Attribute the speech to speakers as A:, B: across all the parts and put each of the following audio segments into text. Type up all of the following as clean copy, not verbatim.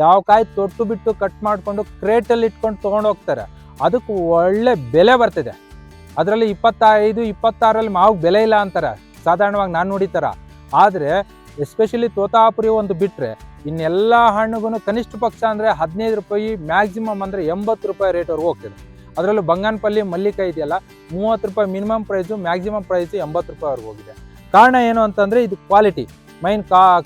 A: ಯಾವ ಕಾಯಿ ತೊಟ್ಟು ಬಿಟ್ಟು ಕಟ್ ಮಾಡಿಕೊಂಡು ಕ್ರೇಟಲ್ಲಿ ಇಟ್ಕೊಂಡು ತೊಗೊಂಡು ಹೋಗ್ತಾರೆ. ಅದಕ್ಕೆ ಒಳ್ಳೆ ಬೆಲೆ ಬರ್ತಿದೆ. ಅದರಲ್ಲಿ 25, 26ರಲ್ಲಿ ಮಾವಿಗೆ ಬೆಲೆ ಇಲ್ಲ ಅಂತಾರೆ ಸಾಧಾರಣವಾಗಿ ನಾನು ನೋಡಿತಾರ. ಆದರೆ ಎಸ್ಪೆಷಲಿ ತೋತಾಪುರಿ ಒಂದು ಬಿಟ್ಟರೆ ಇನ್ನೆಲ್ಲ ಹಣ್ಣುಗೂ ಕನಿಷ್ಠ ಪಕ್ಷ ಅಂದರೆ 15 ರೂಪಾಯಿ, ಮ್ಯಾಕ್ಸಿಮಮ್ ಅಂದರೆ 80 ರೂಪಾಯಿ ರೇಟ್ವರೆಗೂ ಹೋಗ್ತಿದೆ. ಅದರಲ್ಲೂ ಬಂಗಾನಪಲ್ಲಿ ಮಲ್ಲಿಕಾಯಿ ಇದೆಯಲ್ಲ 30 ರೂಪಾಯಿ ಮಿನಿಮಮ್ ಪ್ರೈಸು, ಮ್ಯಾಕ್ಸಿಮಮ್ ಪ್ರೈಸು 80 ರೂಪಾಯಿವರೆಗೂ ಹೋಗಿದೆ. ಕಾರಣ ಏನು ಅಂತಂದರೆ ಇದು ಕ್ವಾಲಿಟಿ, ಮೈನ್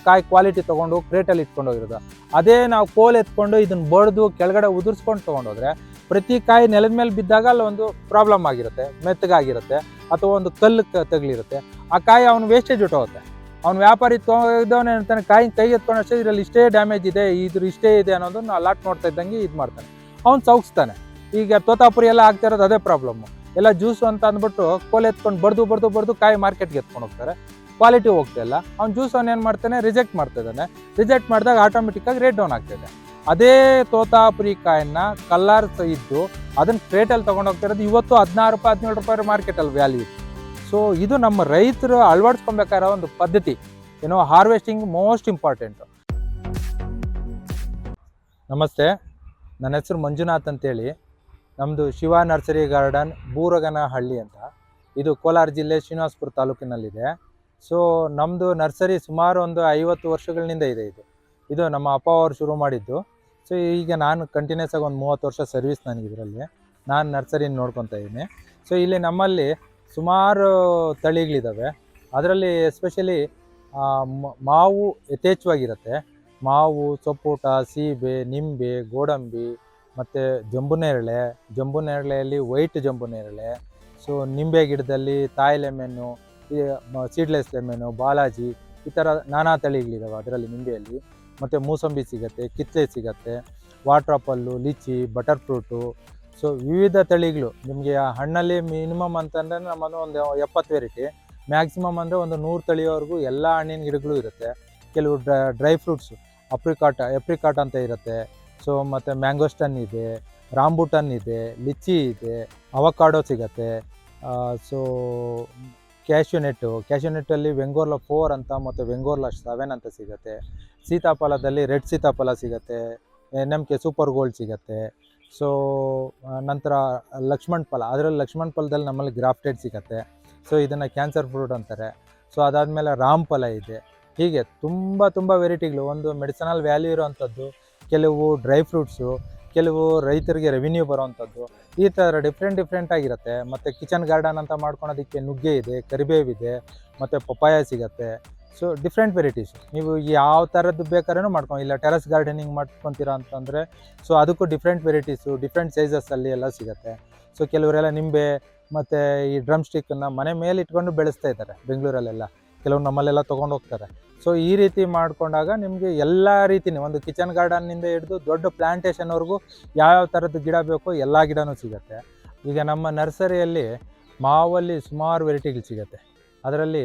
A: ಕಾಯಿ ಕ್ವಾಲಿಟಿ ತೊಗೊಂಡು ಕ್ರೇಟಲ್ಲಿ ಇಟ್ಕೊಂಡು ಹೋಗಿರೋದು. ಅದೇ ನಾವು ಕೋಲ್ ಎತ್ಕೊಂಡು ಇದನ್ನು ಬಡ್ದು ಕೆಳಗಡೆ ಉದುರಿಸ್ಕೊಂಡು ತೊಗೊಂಡೋದ್ರೆ ಪ್ರತಿ ಕಾಯಿ ನೆಲದ ಮೇಲೆ ಬಿದ್ದಾಗ ಅಲ್ಲಿ ಒಂದು ಪ್ರಾಬ್ಲಮ್ ಆಗಿರುತ್ತೆ, ಮೆತ್ತಗಾಗಿರುತ್ತೆ ಅಥವಾ ಒಂದು ಕಲ್ಲು ತಗಲಿರುತ್ತೆ. ಆ ಕಾಯಿ ಅವನು ವೇಸ್ಟೇಜ್ ಹೊಟ್ಟೋಗುತ್ತೆ. ಅವ್ನು ವ್ಯಾಪಾರಿ ತೊಗೊಂಡವನೇ ಅಂತಾನೆ ಕಾಯಿ ಕೈಗೆ ಎತ್ಕೊಂಡಷ್ಟೇ ಇದರಲ್ಲಿ ಇಷ್ಟೇ ಡ್ಯಾಮೇಜ್ ಇದೆ, ಇದ್ರ ಇಷ್ಟೇ ಇದೆ ಅನ್ನೋದನ್ನ ಅಲಾಟ್ ನೋಡ್ತಾ ಇದ್ದಂಗೆ ಇದು ಮಾಡ್ತಾನೆ, ಅವ್ನು ಸೌಗಿಸ್ತಾನೆ. ಈಗ ತೋತಾಪುರಿ ಎಲ್ಲ ಆಗ್ತಾ ಇರೋದು ಅದೇ ಪ್ರಾಬ್ಲಮ್ಮು. ಎಲ್ಲ ಜ್ಯೂಸು ಅಂತ ಅಂದ್ಬಿಟ್ಟು ಕೋಲ್ ಎತ್ಕೊಂಡು ಬಡ್ದು ಕಾಯಿ ಮಾರ್ಕೆಟ್ಗೆ ಎತ್ಕೊಂಡು ಹೋಗ್ತಾರೆ, ಕ್ವಾಲಿಟಿ ಹೋಗ್ತಾ ಇಲ್ಲ. ಅವ್ನು ಜ್ಯೂಸ್ ಅವ್ನು ಏನು ಮಾಡ್ತಾನೆ, ರಿಜೆಕ್ಟ್ ಮಾಡ್ತಿದ್ದಾನೆ. ರಿಜೆಕ್ಟ್ ಮಾಡಿದಾಗ ಆಟೋಮೆಟಿಕ್ಕಾಗಿ ರೇಟ್ ಡೌನ್ ಆಗ್ತಾಯಿದೆ. ಅದೇ ತೋತಾಪುರಿ ಕಾಯನ್ನ ಕಲ್ಲರ್ಸ್ ಇದ್ದು ಅದನ್ನು ಕ್ರೇಟಲ್ಲಿ ತೊಗೊಂಡು ಹೋಗ್ತಿರೋದು ಇವತ್ತು 16 ರೂಪಾಯಿ 17 ರೂಪಾಯಿ ಮಾರ್ಕೆಟಲ್ಲಿ ವ್ಯಾಲ್ಯೂ ಇದೆ. ಸೊ ಇದು ನಮ್ಮ ರೈತರು ಅಳವಡಿಸ್ಕೊಬೇಕಾಗಿರೋ ಒಂದು ಪದ್ಧತಿ, ಏನೋ ಹಾರ್ವೆಸ್ಟಿಂಗ್ ಮೋಸ್ಟ್ ಇಂಪಾರ್ಟೆಂಟು. ನಮಸ್ತೆ, ನನ್ನ ಹೆಸರು ಮಂಜುನಾಥ್ ಅಂತೇಳಿ. ನಮ್ಮದು ಶಿವ ನರ್ಸರಿ ಗಾರ್ಡನ್, ಬೂರಗನಹಳ್ಳಿ ಅಂತ. ಇದು ಕೋಲಾರ ಜಿಲ್ಲೆ ಶ್ರೀನಿವಾಸಪುರ ತಾಲೂಕಿನಲ್ಲಿದೆ. ಸೊ ನಮ್ಮದು ನರ್ಸರಿ ಸುಮಾರು ಒಂದು 50 ವರ್ಷಗಳಿಂದ ಇದೆ. ಇದು ನಮ್ಮ ಅಪ್ಪ ಅವರು ಶುರು ಮಾಡಿದ್ದು. ಸೊ ಈಗ ನಾನು ಕಂಟಿನ್ಯೂಸ್ ಆಗಿ ಒಂದು 30 ವರ್ಷ ಸರ್ವಿಸ್ ನನಗಿದರಲ್ಲಿ. ನಾನು ನರ್ಸರಿನ ನೋಡ್ಕೊತಾ ಇದ್ದೀನಿ. ಸೊ ಇಲ್ಲಿ ನಮ್ಮಲ್ಲಿ ಸುಮಾರು ತಳಿಗಳಿದ್ದಾವೆ. ಅದರಲ್ಲಿ ಎಸ್ಪೆಷಲಿ ಮಾವು ಯಥೇಚ್ಛವಾಗಿರುತ್ತೆ. ಮಾವು, ಸಪೋಟ, ಸೀಬೆ, ನಿಂಬೆ, ಗೋಡಂಬಿ ಮತ್ತು ಜಂಬುನೇರಳೆಯಲ್ಲಿ ವೈಟ್ ಜಂಬುನೇರಳೆ. ಸೊ ನಿಂಬೆ ಗಿಡದಲ್ಲಿ ತಾಯಿ ಲೆಮೆನ್ನು, ಸೀಡ್ಲೆಸ್ ಲೆಮೆನ್ನು, ಬಾಲಾಜಿ, ಈ ಥರ ನಾನಾ ತಳಿಗಳಿದ್ದಾವೆ ಅದರಲ್ಲಿ ನಿಂಬೆಯಲ್ಲಿ. ಮತ್ತು ಮೂಸಂಬಿ ಸಿಗುತ್ತೆ, ಕಿತ್ತಳೆ ಸಿಗುತ್ತೆ, water apple, litchi, butter fruit. So ವಿವಿಧ ತಳಿಗಳು ನಿಮಗೆ ಹಣ್ಣಲ್ಲಿ ಮಿನಿಮಮ್ ಅಂತಂದರೆ ನಮ್ಮದು ಒಂದು 70 ವೆರೈಟಿ, ಮ್ಯಾಕ್ಸಿಮಮ್ ಅಂದರೆ ಒಂದು 100 ತಳಿಯವರೆಗೂ ಎಲ್ಲ ಹಣ್ಣಿನ ಗಿಡಗಳು ಇರುತ್ತೆ. ಕೆಲವು ಡ್ರೈ ಫ್ರೂಟ್ಸು, ಎಪ್ರಿಕಾಟ್ ಅಂತ ಇರುತ್ತೆ. ಸೊ ಮತ್ತು ಮ್ಯಾಂಗೋಸ್ಟನ್ ಇದೆ, ರಾಂಬುಟನ್ ಇದೆ, ಲಿಚಿ ಇದೆ, ಅವಕಾಡೋ ಸಿಗುತ್ತೆ. ಸೊ ಕ್ಯಾಶ್ಯೂನೆಟ್ಟಲ್ಲಿ ವೆಂಗೋರ್ಲ 4 ಅಂತ ಮತ್ತು ವೆಂಗೋರ್ಲ 7 ಅಂತ ಸಿಗುತ್ತೆ. ಸೀತಾಫಲದಲ್ಲಿ ರೆಡ್ ಸೀತಾಫಲ ಸಿಗುತ್ತೆ, NMK ಸೂಪರ್ ಗೋಲ್ಡ್ ಸಿಗುತ್ತೆ. ಸೊ ನಂತರ ಲಕ್ಷ್ಮಣ ಫಲ, ಅದರಲ್ಲಿ ಲಕ್ಷ್ಮಣ ಫಲದಲ್ಲಿ ನಮ್ಮಲ್ಲಿ ಗ್ರಾಫ್ಟೆಡ್ ಸಿಗುತ್ತೆ. ಸೊ ಇದನ್ನು ಕ್ಯಾನ್ಸರ್ ಫ್ರೂಟ್ ಅಂತಾರೆ. ಸೊ ಅದಾದಮೇಲೆ ರಾಮಫಲ ಇದೆ. ಹೀಗೆ ತುಂಬ ವೆರೈಟಿಗಳು, ಒಂದು ಮೆಡಿಸಿನಲ್ ವ್ಯಾಲ್ಯೂ ಇರೋವಂಥದ್ದು, ಕೆಲವು ಡ್ರೈ ಫ್ರೂಟ್ಸು, ಕೆಲವು ರೈತರಿಗೆ ರೆವಿನ್ಯೂ ಬರೋವಂಥದ್ದು, ಈ ಥರ ಡಿಫ್ರೆಂಟ್ ಆಗಿರುತ್ತೆ. ಮತ್ತು ಕಿಚನ್ ಗಾರ್ಡನ್ ಅಂತ ಮಾಡ್ಕೊಳೋದಕ್ಕೆ ನುಗ್ಗೆ ಇದೆ, ಕರಿಬೇವಿದೆ, ಮತ್ತು ಪಪ್ಪಾಯ ಸಿಗುತ್ತೆ. ಸೊ ಡಿಫ್ರೆಂಟ್ ವೆರೈಟೀಸು ನೀವು ಯಾವ ಥರದ್ದು ಬೇಕಾದ್ರೂ ಮಾಡ್ಕೊಂಡು, ಇಲ್ಲ ಟೆರಸ್ ಗಾರ್ಡನಿಂಗ್ ಮಾಡ್ಕೊತೀರಾ ಅಂತಂದರೆ ಸೊ ಅದಕ್ಕೂ ಡಿಫ್ರೆಂಟ್ ವೆರೈಟೀಸು ಡಿಫ್ರೆಂಟ್ ಸೈಜಸ್ಸಲ್ಲಿ ಎಲ್ಲ ಸಿಗುತ್ತೆ. ಸೊ ಕೆಲವರೆಲ್ಲ ನಿಂಬೆ ಮತ್ತು ಈ ಡ್ರಮ್ ಸ್ಟಿಕ್ಕನ್ನು ಮನೆ ಮೇಲೆ ಇಟ್ಕೊಂಡು ಬೆಳೆಸ್ತಾ ಇದ್ದಾರೆ ಬೆಂಗಳೂರಲ್ಲೆಲ್ಲ, ಕೆಲವು ನಮ್ಮಲ್ಲೆಲ್ಲ ತೊಗೊಂಡು ಹೋಗ್ತಾರೆ. ಸೊ ಈ ರೀತಿ ಮಾಡಿಕೊಂಡಾಗ ನಿಮಗೆ ಎಲ್ಲ ರೀತಿಯೂ ಒಂದು ಕಿಚನ್ ಗಾರ್ಡನ್ನಿಂದ ಹಿಡಿದು ದೊಡ್ಡ ಪ್ಲ್ಯಾಂಟೇಷನ್ವರೆಗೂ ಯಾವ್ಯಾವ ಥರದ್ದು ಗಿಡ ಬೇಕೋ ಎಲ್ಲ ಗಿಡವೂ ಸಿಗುತ್ತೆ. ಈಗ ನಮ್ಮ ನರ್ಸರಿಯಲ್ಲಿ ಮಾವಲ್ಲಿ ಸುಮಾರು ವೆರೈಟಿಗಳು ಸಿಗುತ್ತೆ. ಅದರಲ್ಲಿ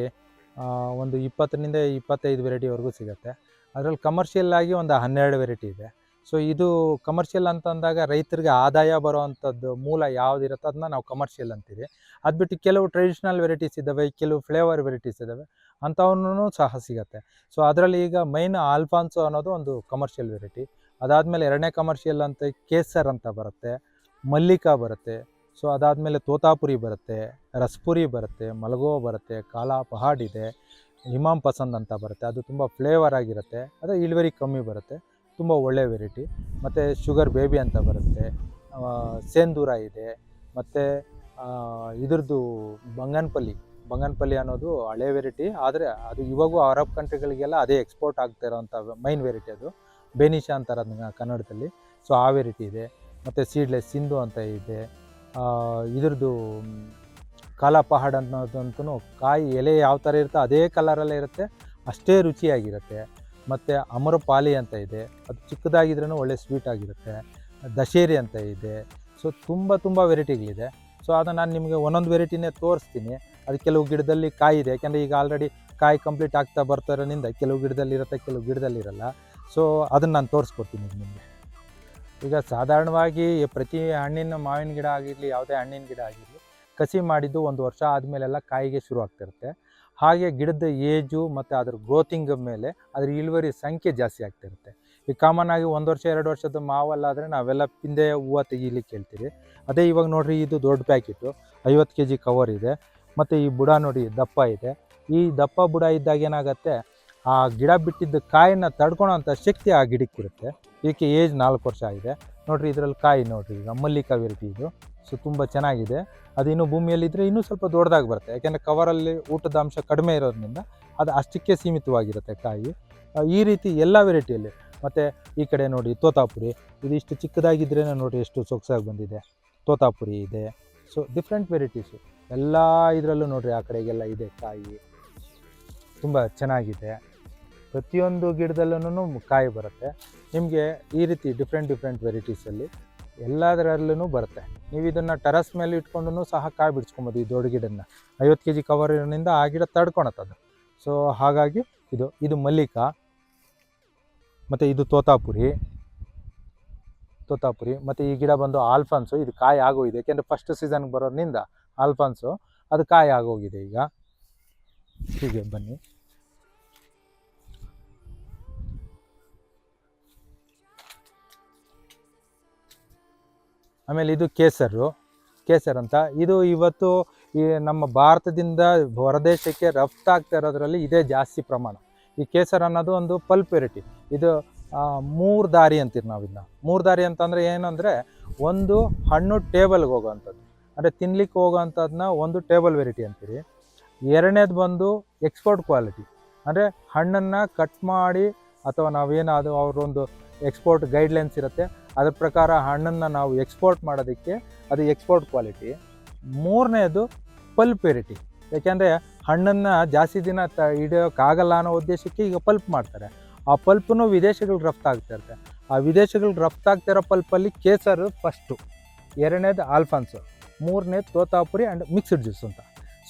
A: ಒಂದು 20ರಿಂದ 25 ವೆರೈಟಿವರೆಗೂ ಸಿಗುತ್ತೆ. ಅದರಲ್ಲಿ ಕಮರ್ಷಿಯಲ್ಲಾಗಿ ಒಂದು 12 ವೆರೈಟಿ ಇದೆ. ಸೊ ಇದು ಕಮರ್ಷಿಯಲ್ ಅಂತಂದಾಗ ರೈತರಿಗೆ ಆದಾಯ ಬರೋವಂಥದ್ದು ಮೂಲ ಯಾವುದಿರುತ್ತೋ ಅದನ್ನ ನಾವು ಕಮರ್ಷಿಯಲ್ ಅಂತೀವಿ. ಅದು ಬಿಟ್ಟು ಕೆಲವು ಟ್ರೆಡಿಷ್ನಲ್ ವೆರೈಟೀಸ್ ಇದ್ದಾವೆ, ಕೆಲವು ಫ್ಲೇವರ್ ವೆರೈಟೀಸ್ ಇದ್ದಾವೆ, ಅಂಥವನ್ನೂ ಸಹ ಸಿಗುತ್ತೆ. ಸೊ ಅದರಲ್ಲಿ ಈಗ ಮೈನ್ ಆಲ್ಫಾನ್ಸೋ ಅನ್ನೋದು ಒಂದು ಕಮರ್ಷಿಯಲ್ ವೆರೈಟಿ. ಅದಾದಮೇಲೆ 2ನೇ ಕಮರ್ಷಿಯಲ್ ಅಂತ ಕೇಸರ್ ಅಂತ ಬರುತ್ತೆ, ಮಲ್ಲಿಕಾ ಬರುತ್ತೆ. ಸೊ ಅದಾದಮೇಲೆ ತೋತಾಪುರಿ ಬರುತ್ತೆ, ರಸ್ಪುರಿ ಬರುತ್ತೆ, ಮಲಗೋವಾ ಬರುತ್ತೆ, ಕಾಲಾ ಪಹಾಡ್ ಇದೆ, ಇಮಾಮ್ ಪಸಂದ್ ಅಂತ ಬರುತ್ತೆ. ಅದು ತುಂಬ ಫ್ಲೇವರ್ ಆಗಿರುತ್ತೆ, ಅದು ಇಳುವರಿ ಕಮ್ಮಿ ಬರುತ್ತೆ, ತುಂಬ ಒಳ್ಳೆಯ ವೆರೈಟಿ. ಮತ್ತು ಶುಗರ್ ಬೇಬಿ ಅಂತ ಬರುತ್ತೆ, ಸೇಂದೂರ ಇದೆ, ಮತ್ತು ಇದ್ರದ್ದು ಬಂಗನ್ಪಲ್ಲಿ ಅನ್ನೋದು ಹಳೆ ವೆರೈಟಿ. ಆದರೆ ಅದು ಇವಾಗೂ ಅರಬ್ ಕಂಟ್ರಿಗಳಿಗೆಲ್ಲ ಅದೇ ಎಕ್ಸ್ಪೋರ್ಟ್ ಆಗ್ತಾ ಇರೋವಂಥ ಮೈನ್ ವೆರೈಟಿ. ಅದು ಬೆನಿಷಾ ಅಂತಾರೆ ಅದನ್ನ ಕನ್ನಡದಲ್ಲಿ. ಸೊ ಆ ವೆರೈಟಿ ಇದೆ. ಮತ್ತು ಸೀಡ್ಲೆಸ್ ಸಿಂಧು ಅಂತ ಇದೆ. ಇದ್ರದ್ದು ಕಾಲಾ ಪಹಾಡ್ ಅನ್ನೋದಂತೂ ಕಾಯಿ ಎಲೆ ಯಾವ ಥರ ಇರುತ್ತೋ ಅದೇ ಕಲರಲ್ಲೇ ಇರುತ್ತೆ, ಅಷ್ಟೇ ರುಚಿಯಾಗಿರುತ್ತೆ. ಮತ್ತು ಅಮರಪಾಲಿ ಅಂತ ಇದೆ, ಅದು ಚಿಕ್ಕದಾಗಿದ್ರೂ ಒಳ್ಳೆ ಸ್ವೀಟ್ ಆಗಿರುತ್ತೆ. ದಶೇರಿ ಅಂತ ಇದೆ. ಸೊ ತುಂಬ ವೆರೈಟಿಗಳಿದೆ. ಸೊ ಅದನ್ನು ನಾನು ನಿಮಗೆ ಒಂದೊಂದು ವೆರೈಟಿನೇ ತೋರಿಸ್ತೀನಿ. ಅದು ಕೆಲವು ಗಿಡದಲ್ಲಿ ಕಾಯಿ ಇದೆ, ಯಾಕೆಂದರೆ ಈಗ ಆಲ್ರೆಡಿ ಕಾಯಿ ಕಂಪ್ಲೀಟ್ ಆಗ್ತಾ ಬರ್ತಾರೋದ್ರಿಂದ ಕೆಲವು ಗಿಡದಲ್ಲಿರುತ್ತೆ, ಕೆಲವು ಗಿಡದಲ್ಲಿರಲ್ಲ. ಸೊ ಅದನ್ನು ನಾನು ತೋರಿಸ್ಕೊಡ್ತೀನಿ ನಿಮಗೆ. ಈಗ ಸಾಧಾರಣವಾಗಿ ಪ್ರತಿ ಹಣ್ಣಿನ ಮಾವಿನ ಗಿಡ ಆಗಿರಲಿ, ಯಾವುದೇ ಹಣ್ಣಿನ ಗಿಡ ಆಗಿರಲಿ, ಕಸಿ ಮಾಡಿದ್ದು 1 ವರ್ಷ ಆದಮೇಲೆಲ್ಲ ಕಾಯಿಗೆ ಶುರು ಆಗ್ತಿರುತ್ತೆ. ಹಾಗೆ ಗಿಡದ ಏಜು ಮತ್ತು ಅದ್ರ ಗ್ರೋತಿಂಗ್ ಮೇಲೆ ಅದ್ರ ಇಳುವರಿ ಸಂಖ್ಯೆ ಜಾಸ್ತಿ ಆಗ್ತಿರುತ್ತೆ. ಈಗ ಕಾಮನ್ ಆಗಿ 1 ವರ್ಷ 2 ವರ್ಷದ ಮಾವಲ್ಲಾದರೆ ನಾವೆಲ್ಲ ಪಿಂದೆ ಹೂವು ತೆಗೀಲಿಕ್ಕೆ ಹೇಳ್ತೀರಿ. ಅದೇ ಇವಾಗ ನೋಡಿರಿ, ಇದು ದೊಡ್ಡ ಪ್ಯಾಕೆಟು 50 kg ಕವರ್ ಇದೆ. ಮತ್ತು ಈ ಬುಡ ನೋಡಿ ದಪ್ಪ ಇದೆ. ಈ ದಪ್ಪ ಬುಡ ಇದ್ದಾಗ ಏನಾಗುತ್ತೆ, ಆ ಗಿಡ ಬಿಟ್ಟಿದ್ದ ಕಾಯಿನ ತಡ್ಕೊಳೋಂಥ ಶಕ್ತಿ ಆ ಗಿಡಕ್ಕಿರುತ್ತೆ. ಇದಕ್ಕೆ ಏಜ್ 4 ವರ್ಷ ಆಗಿದೆ. ನೋಡಿರಿ ಇದರಲ್ಲಿ ಕಾಯಿ ನೋಡಿರಿ, ಈಗ ಮಲ್ಲಿಕಾ ವೆರೈಟಿ ಇದು. ಸೊ ತುಂಬ ಚೆನ್ನಾಗಿದೆ. ಅದು ಇನ್ನೂ ಭೂಮಿಯಲ್ಲಿದ್ದರೆ ಇನ್ನೂ ಸ್ವಲ್ಪ ದೊಡ್ಡದಾಗಿ ಬರುತ್ತೆ, ಯಾಕೆಂದರೆ ಕವರಲ್ಲಿ ಊಟದ ಅಂಶ ಕಡಿಮೆ ಇರೋದ್ರಿಂದ ಅದು ಅಷ್ಟಕ್ಕೆ ಸೀಮಿತವಾಗಿರುತ್ತೆ ಕಾಯಿ. ಈ ರೀತಿ ಎಲ್ಲ ವೆರೈಟಿಯಲ್ಲಿ. ಮತ್ತು ಈ ಕಡೆ ನೋಡಿ ತೋತಾಪುರಿ, ಇದು ಇಷ್ಟು ಚಿಕ್ಕದಾಗಿದ್ರೇ ನೋಡಿ ಎಷ್ಟು ಸೊಗಸಾಗಿ ಬಂದಿದೆ. ತೋತಾಪುರಿ ಇದೆ. ಸೊ ಡಿಫ್ರೆಂಟ್ ವೆರೈಟೀಸು ಎಲ್ಲ ಇದರಲ್ಲೂ ನೋಡಿರಿ, ಆ ಕಡೆಗೆಲ್ಲ ಇದೆ ಕಾಯಿ. ತುಂಬ ಚೆನ್ನಾಗಿದೆ. ಪ್ರತಿಯೊಂದು ಗಿಡದಲ್ಲೂ ಕಾಯಿ ಬರುತ್ತೆ ನಿಮಗೆ. ಈ ರೀತಿ ಡಿಫ್ರೆಂಟ್ ವೆರೈಟೀಸಲ್ಲಿ ಎಲ್ಲದರಲ್ಲೂ ಬರುತ್ತೆ. ನೀವು ಇದನ್ನು ಟೆರಸ್ ಮೇಲೆ ಇಟ್ಕೊಂಡು ಸಹ ಕಾಯಿ ಬಿಡಿಸ್ಕೊಬೋದು. ಈ ದೊಡ್ಡ ಗಿಡನ 50 kg ಕವರಿನಿಂದ ಆ ಗಿಡ ತಡ್ಕೊಳತ್ತದು. ಸೊ ಹಾಗಾಗಿ ಇದು ಮಲ್ಲಿಕಾ, ಮತ್ತು ಇದು ತೋತಾಪುರಿ. ಮತ್ತು ಈ ಗಿಡ ಬಂದು ಆಲ್ಫಾನ್ಸು. ಇದು ಕಾಯಿ ಆಗೋಗಿದೆ, ಯಾಕೆಂದರೆ ಫಸ್ಟ್ ಸೀಸನ್ಗೆ ಬರೋದ್ರಿಂದ ಆಲ್ಫಾನ್ಸು ಅದು ಕಾಯಿ ಆಗೋಗಿದೆ ಈಗ. ಹೀಗೆ ಬನ್ನಿ. ಆಮೇಲೆ ಇದು ಕೇಸರ್ ಅಂತ. ಇದು ಇವತ್ತು ಈ ನಮ್ಮ ಭಾರತದಿಂದ ಹೊರದೇಶಕ್ಕೆ ರಫ್ತಾಗ್ತಾ ಇರೋದ್ರಲ್ಲಿ ಇದೇ ಜಾಸ್ತಿ ಪ್ರಮಾಣ. ಈ ಕೇಸರ್ ಅನ್ನೋದು ಒಂದು ಪಲ್ಪ್ ವೆರೈಟಿ. ಇದು 3 ದಾರಿ ಅಂತೀವಿ ನಾವು ಇದನ್ನ. 3 ದಾರಿ ಅಂತಂದರೆ ಏನಂದರೆ, ಒಂದು ಹಣ್ಣು ಟೇಬಲ್ಗೆ ಹೋಗೋವಂಥದ್ದು, ಅಂದರೆ ತಿನ್ಲಿಕ್ಕೆ ಹೋಗೋವಂಥದ್ದನ್ನ ಒಂದು ಟೇಬಲ್ ವೆರೈಟಿ ಅಂತೀರಿ. ಎರಡನೇದು ಬಂದು ಎಕ್ಸ್ಪೋರ್ಟ್ ಕ್ವಾಲಿಟಿ, ಅಂದರೆ ಹಣ್ಣನ್ನು ಕಟ್ ಮಾಡಿ ಅಥವಾ ನಾವೇನಾದರೂ ಅವರೊಂದು ಎಕ್ಸ್ಪೋರ್ಟ್ ಗೈಡ್ಲೈನ್ಸ್ ಇರುತ್ತೆ, ಅದ್ರ ಪ್ರಕಾರ ಹಣ್ಣನ್ನು ನಾವು ಎಕ್ಸ್ಪೋರ್ಟ್ ಮಾಡೋದಕ್ಕೆ ಅದು ಎಕ್ಸ್ಪೋರ್ಟ್ ಕ್ವಾಲಿಟಿ. ಮೂರನೇದು ಪಲ್ಪ್ ವೆರೈಟಿ, ಯಾಕೆಂದರೆ ಹಣ್ಣನ್ನು ಜಾಸ್ತಿ ದಿನ ಹಿಡಿಯೋಕ್ಕಾಗಲ್ಲ ಅನ್ನೋ ಉದ್ದೇಶಕ್ಕೆ ಈಗ ಪಲ್ಪ್ ಮಾಡ್ತಾರೆ. ಆ ಪಲ್ಪನ್ನು ವಿದೇಶಗಳಿಗೆ ರಫ್ತಾಗ್ತಾ ಇರುತ್ತೆ. ಆ ವಿದೇಶಗಳಿಗೆ ರಫ್ತಾಗ್ತಿರೋ ಪಲ್ಪಲ್ಲಿ ಕೇಸರು ಫಸ್ಟು, ಎರಡನೇದು ಆಲ್ಫಾನ್ಸು, ಮೂರನೇದು ತೋತಾಪುರಿ ಆ್ಯಂಡ್ ಮಿಕ್ಸ್ಡ್ ಜ್ಯೂಸ್ ಅಂತ.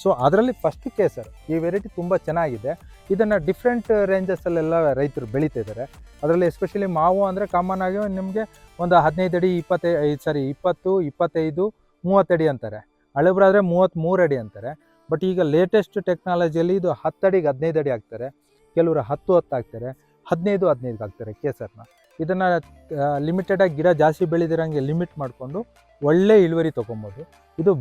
A: ಸೊ ಅದರಲ್ಲಿ ಫಸ್ಟ್ ಕೇಸರ್. ಈ ವೆರೈಟಿ ತುಂಬ ಚೆನ್ನಾಗಿದೆ. ಇದನ್ನು ಡಿಫ್ರೆಂಟ್ ರೇಂಜಸ್ಸಲ್ಲೆಲ್ಲ ರೈತರು ಬೆಳೀತಿದ್ದಾರೆ. ಅದರಲ್ಲಿ ಎಸ್ಪೆಷಲಿ ಮಾವು ಅಂದರೆ ಕಾಮನ್ ಆಗಿ ನಿಮಗೆ ಒಂದು 15 ಅಡಿ 20, 25, 30 ಅಡಿ ಅಂತಾರೆ. ಹಳಬ್ರಾದರೆ 33 ಅಡಿ ಅಂತಾರೆ. ಬಟ್ ಈಗ ಲೇಟೆಸ್ಟ್ ಟೆಕ್ನಾಲಜಿಯಲ್ಲಿ ಇದು 10 ಅಡಿಗೆ 15 ಅಡಿ ಆಗ್ತಾರೆ, ಕೆಲವರು 10 ಆಗ್ತಾರೆ, 15 ಆಗ್ತಾರೆ ಕೇಸರ್ನ. ಇದನ್ನು ಲಿಮಿಟೆಡಾಗಿ ಗಿಡ ಜಾಸ್ತಿ ಬೆಳೆದಿರೋಂಗೆ ಲಿಮಿಟ್ ಮಾಡಿಕೊಂಡು ಒಳ್ಳೆ ಇಳುವರಿ ತೊಗೊಬೋದು. ಇದು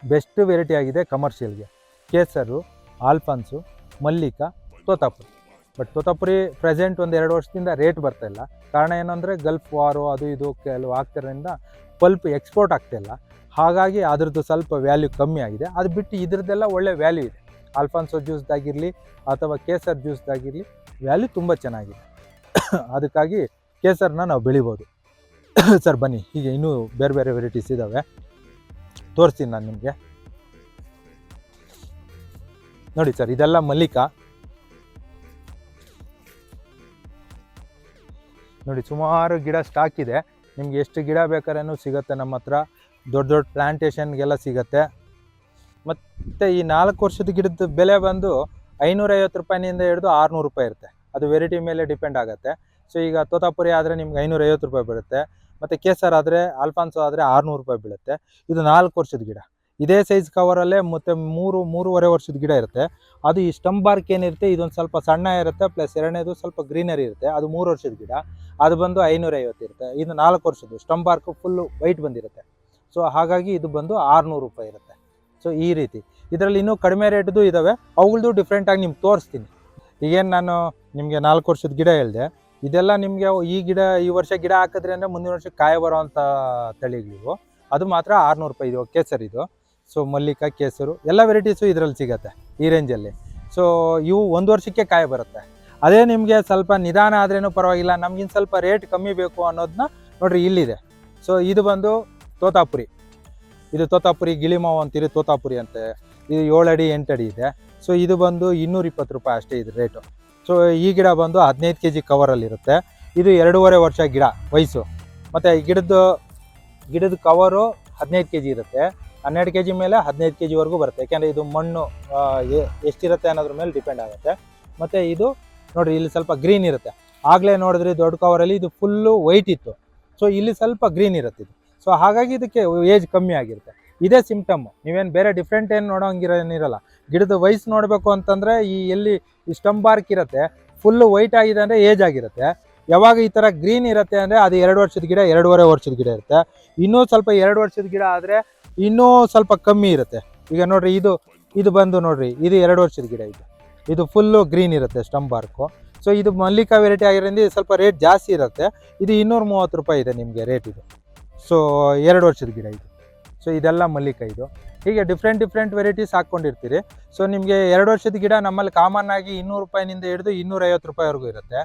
A: ಬೆಸ್ಟ್ ವೆರೈಟಿ ಆಗಿದೆ ಕಮರ್ಷಿಯಲ್ಗೆ. ಕೇಸರು, ಆಲ್ಫಾನ್ಸು, ಮಲ್ಲಿಕಾ, ತೋತಾಪುರಿ. ಬಟ್ ತೋತಾಪುರಿ ಪ್ರೆಸೆಂಟ್ 1-2 ವರ್ಷದಿಂದ ರೇಟ್ ಬರ್ತಾಯಿಲ್ಲ. ಕಾರಣ ಏನಂದರೆ ಗಲ್ಫ್ ವಾರು ಅದು ಇದು ಕೆಲವು ಆಗ್ತಿರೋದ್ರಿಂದ ಪಲ್ಪ್ ಎಕ್ಸ್ಪೋರ್ಟ್ ಆಗ್ತಾಯಿಲ್ಲ. ಹಾಗಾಗಿ ಅದ್ರದ್ದು ಸ್ವಲ್ಪ ವ್ಯಾಲ್ಯೂ ಕಮ್ಮಿ ಆಗಿದೆ. ಅದು ಬಿಟ್ಟು ಇದ್ರದ್ದೆಲ್ಲ ಒಳ್ಳೆ ವ್ಯಾಲ್ಯೂ ಇದೆ. ಆಲ್ಫಾನ್ಸೋ ಜ್ಯೂಸ್ದಾಗಿರಲಿ ಅಥವಾ ಕೇಸರ್ ಜ್ಯೂಸ್ದಾಗಿರಲಿ ವ್ಯಾಲ್ಯೂ ತುಂಬ ಚೆನ್ನಾಗಿದೆ. ಅದಕ್ಕಾಗಿ ಕೇಸರ್ನ ನಾವು ಬೆಳಿಬೋದು. ಸರ್ ಬನ್ನಿ, ಹೀಗೆ ಇನ್ನೂ ಬೇರೆ ವೆರೈಟೀಸ್ ಇದ್ದಾವೆ, ತೋರಿಸ್ತೀನಿ ನಾನು ನಿಮಗೆ. ನೋಡಿ ಸರ್, ಇದೆಲ್ಲ ಮಲ್ಲಿಕಾ. ನೋಡಿ ಸುಮಾರು ಗಿಡ ಸ್ಟಾಕ್ ಇದೆ. ನಿಮ್ಗೆ ಎಷ್ಟು ಗಿಡ ಬೇಕಾದ್ರೂ ಸಿಗುತ್ತೆ ನಮ್ಮ ಹತ್ರ. ದೊಡ್ಡ ಪ್ಲ್ಯಾಂಟೇಷನ್ಗೆಲ್ಲ ಸಿಗುತ್ತೆ. ಮತ್ತು ಈ 4 ವರ್ಷದ ಗಿಡದ ಬೆಲೆ ಬಂದು 550 ರೂಪಾಯಿನಿಂದ ಹಿಡಿದು 600 ರೂಪಾಯಿ ಇರುತ್ತೆ. ಅದು ವೆರೈಟಿ ಮೇಲೆ ಡಿಪೆಂಡ್ ಆಗುತ್ತೆ. ಸೊ ಈಗ ತೋತಾಪುರಿ ಆದರೆ ನಿಮ್ಗೆ 550 ರೂಪಾಯಿ ಬೀಳುತ್ತೆ. ಮತ್ತು ಕೇಸರ್ ಆದರೆ, ಆಲ್ಫಾನ್ಸೋ ಆದರೆ 600 ರೂಪಾಯಿ ಬೀಳುತ್ತೆ. ಇದು 4 ವರ್ಷದ ಗಿಡ. ಇದೇ ಸೈಜ್ ಕವರಲ್ಲೇ ಮತ್ತು 3-3.5 ವರ್ಷದ ಗಿಡ ಇರುತ್ತೆ. ಅದು ಈ ಸ್ಟಂಪ್ ಬಾರ್ಕ್ ಏನಿರುತ್ತೆ, ಇದೊಂದು ಸ್ವಲ್ಪ ಸಣ್ಣ ಇರುತ್ತೆ, ಪ್ಲಸ್ ಎರಡನೇದು ಸ್ವಲ್ಪ ಗ್ರೀನರಿ ಇರುತ್ತೆ. ಅದು 3 ವರ್ಷದ ಗಿಡ, ಅದು ಬಂದು 550 ಇರುತ್ತೆ. ಇದು 4 ವರ್ಷದ್ದು ಸ್ಟಂಪ್ ಬಾರ್ಕು ಫುಲ್ಲು ವೈಟ್ ಬಂದಿರುತ್ತೆ. ಸೊ ಹಾಗಾಗಿ ಇದು ಬಂದು 600 ರೂಪಾಯಿ ಇರುತ್ತೆ. ಸೊ ಈ ರೀತಿ ಇದರಲ್ಲಿ ಇನ್ನೂ ಕಡಿಮೆ ರೇಟ್ದು ಇದ್ದಾವೆ. ಅವುಗಳದ್ದು ಡಿಫ್ರೆಂಟಾಗಿ ನಿಮ್ಗೆ ತೋರಿಸ್ತೀನಿ. ಈಗೇನು ನಾನು ನಿಮಗೆ 4 ವರ್ಷದ ಗಿಡ ಹೇಳಿದೆ, ಇದೆಲ್ಲ ನಿಮಗೆ ಈ ವರ್ಷ ಗಿಡ ಹಾಕಿದ್ರೆ ಅಂದರೆ ಮುಂದಿನ ವರ್ಷ ಕಾಯಿ ಬರೋವಂಥ ತಳಿಗಳಿವು. ಅದು ಮಾತ್ರ 600 ರೂಪಾಯಿ ಇದು ಕೇಸರ್ ಇದು. ಸೊ ಮಲ್ಲಿಕಾ, ಕೇಸರು ಎಲ್ಲ ವೆರೈಟೀಸು ಇದರಲ್ಲಿ ಸಿಗುತ್ತೆ ಈ ರೇಂಜಲ್ಲಿ. ಸೊ ಇವು 1 ವರ್ಷಕ್ಕೆ ಕಾಯಿ ಬರುತ್ತೆ. ಅದೇ ನಿಮಗೆ ಸ್ವಲ್ಪ ನಿಧಾನ ಆದ್ರೇನೂ ಪರವಾಗಿಲ್ಲ, ನಮಗಿನ್ನು ಸ್ವಲ್ಪ ರೇಟ್ ಕಮ್ಮಿ ಬೇಕು ಅನ್ನೋದನ್ನ ನೋಡಿರಿ ಇಲ್ಲಿದೆ. ಸೊ ಇದು ಬಂದು ತೋತಾಪುರಿ. ಇದು ತೋತಾಪುರಿ ಗಿಳಿಮಾವು ಅಂತೀರಿ, ತೋತಾಪುರಿ ಅಂತೆ. ಇದು 7 ಅಡಿ 8 ಅಡಿ ಇದೆ. ಸೊ ಇದು ಬಂದು 220 ರೂಪಾಯಿ ಅಷ್ಟೇ ಇದು ರೇಟು. ಸೊ ಈ ಗಿಡ ಬಂದು 15 kg ಕವರಲ್ಲಿರುತ್ತೆ. ಇದು 2.5 ವರ್ಷ ಗಿಡ ವಯಸ್ಸು. ಮತ್ತು ಈ ಗಿಡದ ಕವರು 15 kg ಇರುತ್ತೆ. 12 kg ಮೇಲೆ 15 kg ವರೆಗೂ ಬರುತ್ತೆ. ಯಾಕೆಂದರೆ ಇದು ಮಣ್ಣು ಎಷ್ಟಿರುತ್ತೆ ಅನ್ನೋದ್ರ ಮೇಲೆ ಡಿಪೆಂಡ್ ಆಗುತ್ತೆ. ಮತ್ತು ಇದು ನೋಡಿರಿ, ಇಲ್ಲಿ ಸ್ವಲ್ಪ ಗ್ರೀನ್ ಇರುತ್ತೆ. ಆಗಲೇ ನೋಡಿದ್ರಿ ದೊಡ್ಡ ಕವರಲ್ಲಿ ಇದು ಫುಲ್ಲು ವೈಟ್ ಇತ್ತು. ಸೊ ಇಲ್ಲಿ ಸ್ವಲ್ಪ ಗ್ರೀನ್ ಇರುತ್ತೆ ಇದು. ಸೊ ಹಾಗಾಗಿ ಇದಕ್ಕೆ ಏಜ್ ಕಮ್ಮಿ ಆಗಿರುತ್ತೆ. ಇದೇ ಸಿಂಪ್ಟಮ್ಮು. ನೀವೇನು ಬೇರೆ ಡಿಫ್ರೆಂಟ್ ಏನು ನೋಡೋಂಗಿರಲ್ಲ. ಗಿಡದ ವಯಸ್ಸು ನೋಡಬೇಕು ಅಂತಂದರೆ ಈ ಸ್ಟಂಪ್ ಬಾರ್ಕ್ ಇರುತ್ತೆ, ಫುಲ್ಲು ವೈಟ್ ಆಗಿದೆ ಅಂದರೆ ಏಜ್ ಆಗಿರುತ್ತೆ. ಯಾವಾಗ ಈ ಥರ ಗ್ರೀನ್ ಇರುತ್ತೆ ಅಂದರೆ ಅದು 2 ವರ್ಷದ ಗಿಡ 2.5 ವರ್ಷದ ಗಿಡ ಇರುತ್ತೆ. ಇನ್ನೂ ಸ್ವಲ್ಪ 2 ವರ್ಷದ ಗಿಡ ಆದರೆ ಇನ್ನೂ ಸ್ವಲ್ಪ ಕಮ್ಮಿ ಇರುತ್ತೆ. ಈಗ ನೋಡ್ರಿ ಇದು ಬಂದು ನೋಡ್ರಿ, ಇದು 2 ವರ್ಷದ ಗಿಡ. ಇದು ಫುಲ್ಲು ಗ್ರೀನ್ ಇರುತ್ತೆ ಸ್ಟಂಪ್ ಬಾರ್ಕು. ಸೊ ಇದು ಮಲ್ಲಿಕಾ ವೆರೈಟಿ ಆಗಿರೋದ್ರಿಂದ ಸ್ವಲ್ಪ ರೇಟ್ ಜಾಸ್ತಿ ಇರುತ್ತೆ. ಇದು 230 ರೂಪಾಯಿ ಇದೆ ನಿಮಗೆ ರೇಟ್ ಇದು. ಸೊ 2 ವರ್ಷದ ಗಿಡ ಇದು. ಸೊ ಇದೆಲ್ಲ ಮಲ್ಲಿಕಾ ಇದು. ಹೀಗೆ ಡಿಫ್ರೆಂಟ್ ವೆರೈಟೀಸ್ ಹಾಕ್ಕೊಂಡಿರ್ತೀರಿ. ಸೊ ನಿಮಗೆ 2 ವರ್ಷದ ಗಿಡ ನಮ್ಮಲ್ಲಿ ಕಾಮನ್ ಆಗಿ 200 ರೂಪಾಯಿನಿಂದ ಹಿಡಿದು 250 ರೂಪಾಯಿವರೆಗೂ ಇರುತ್ತೆ.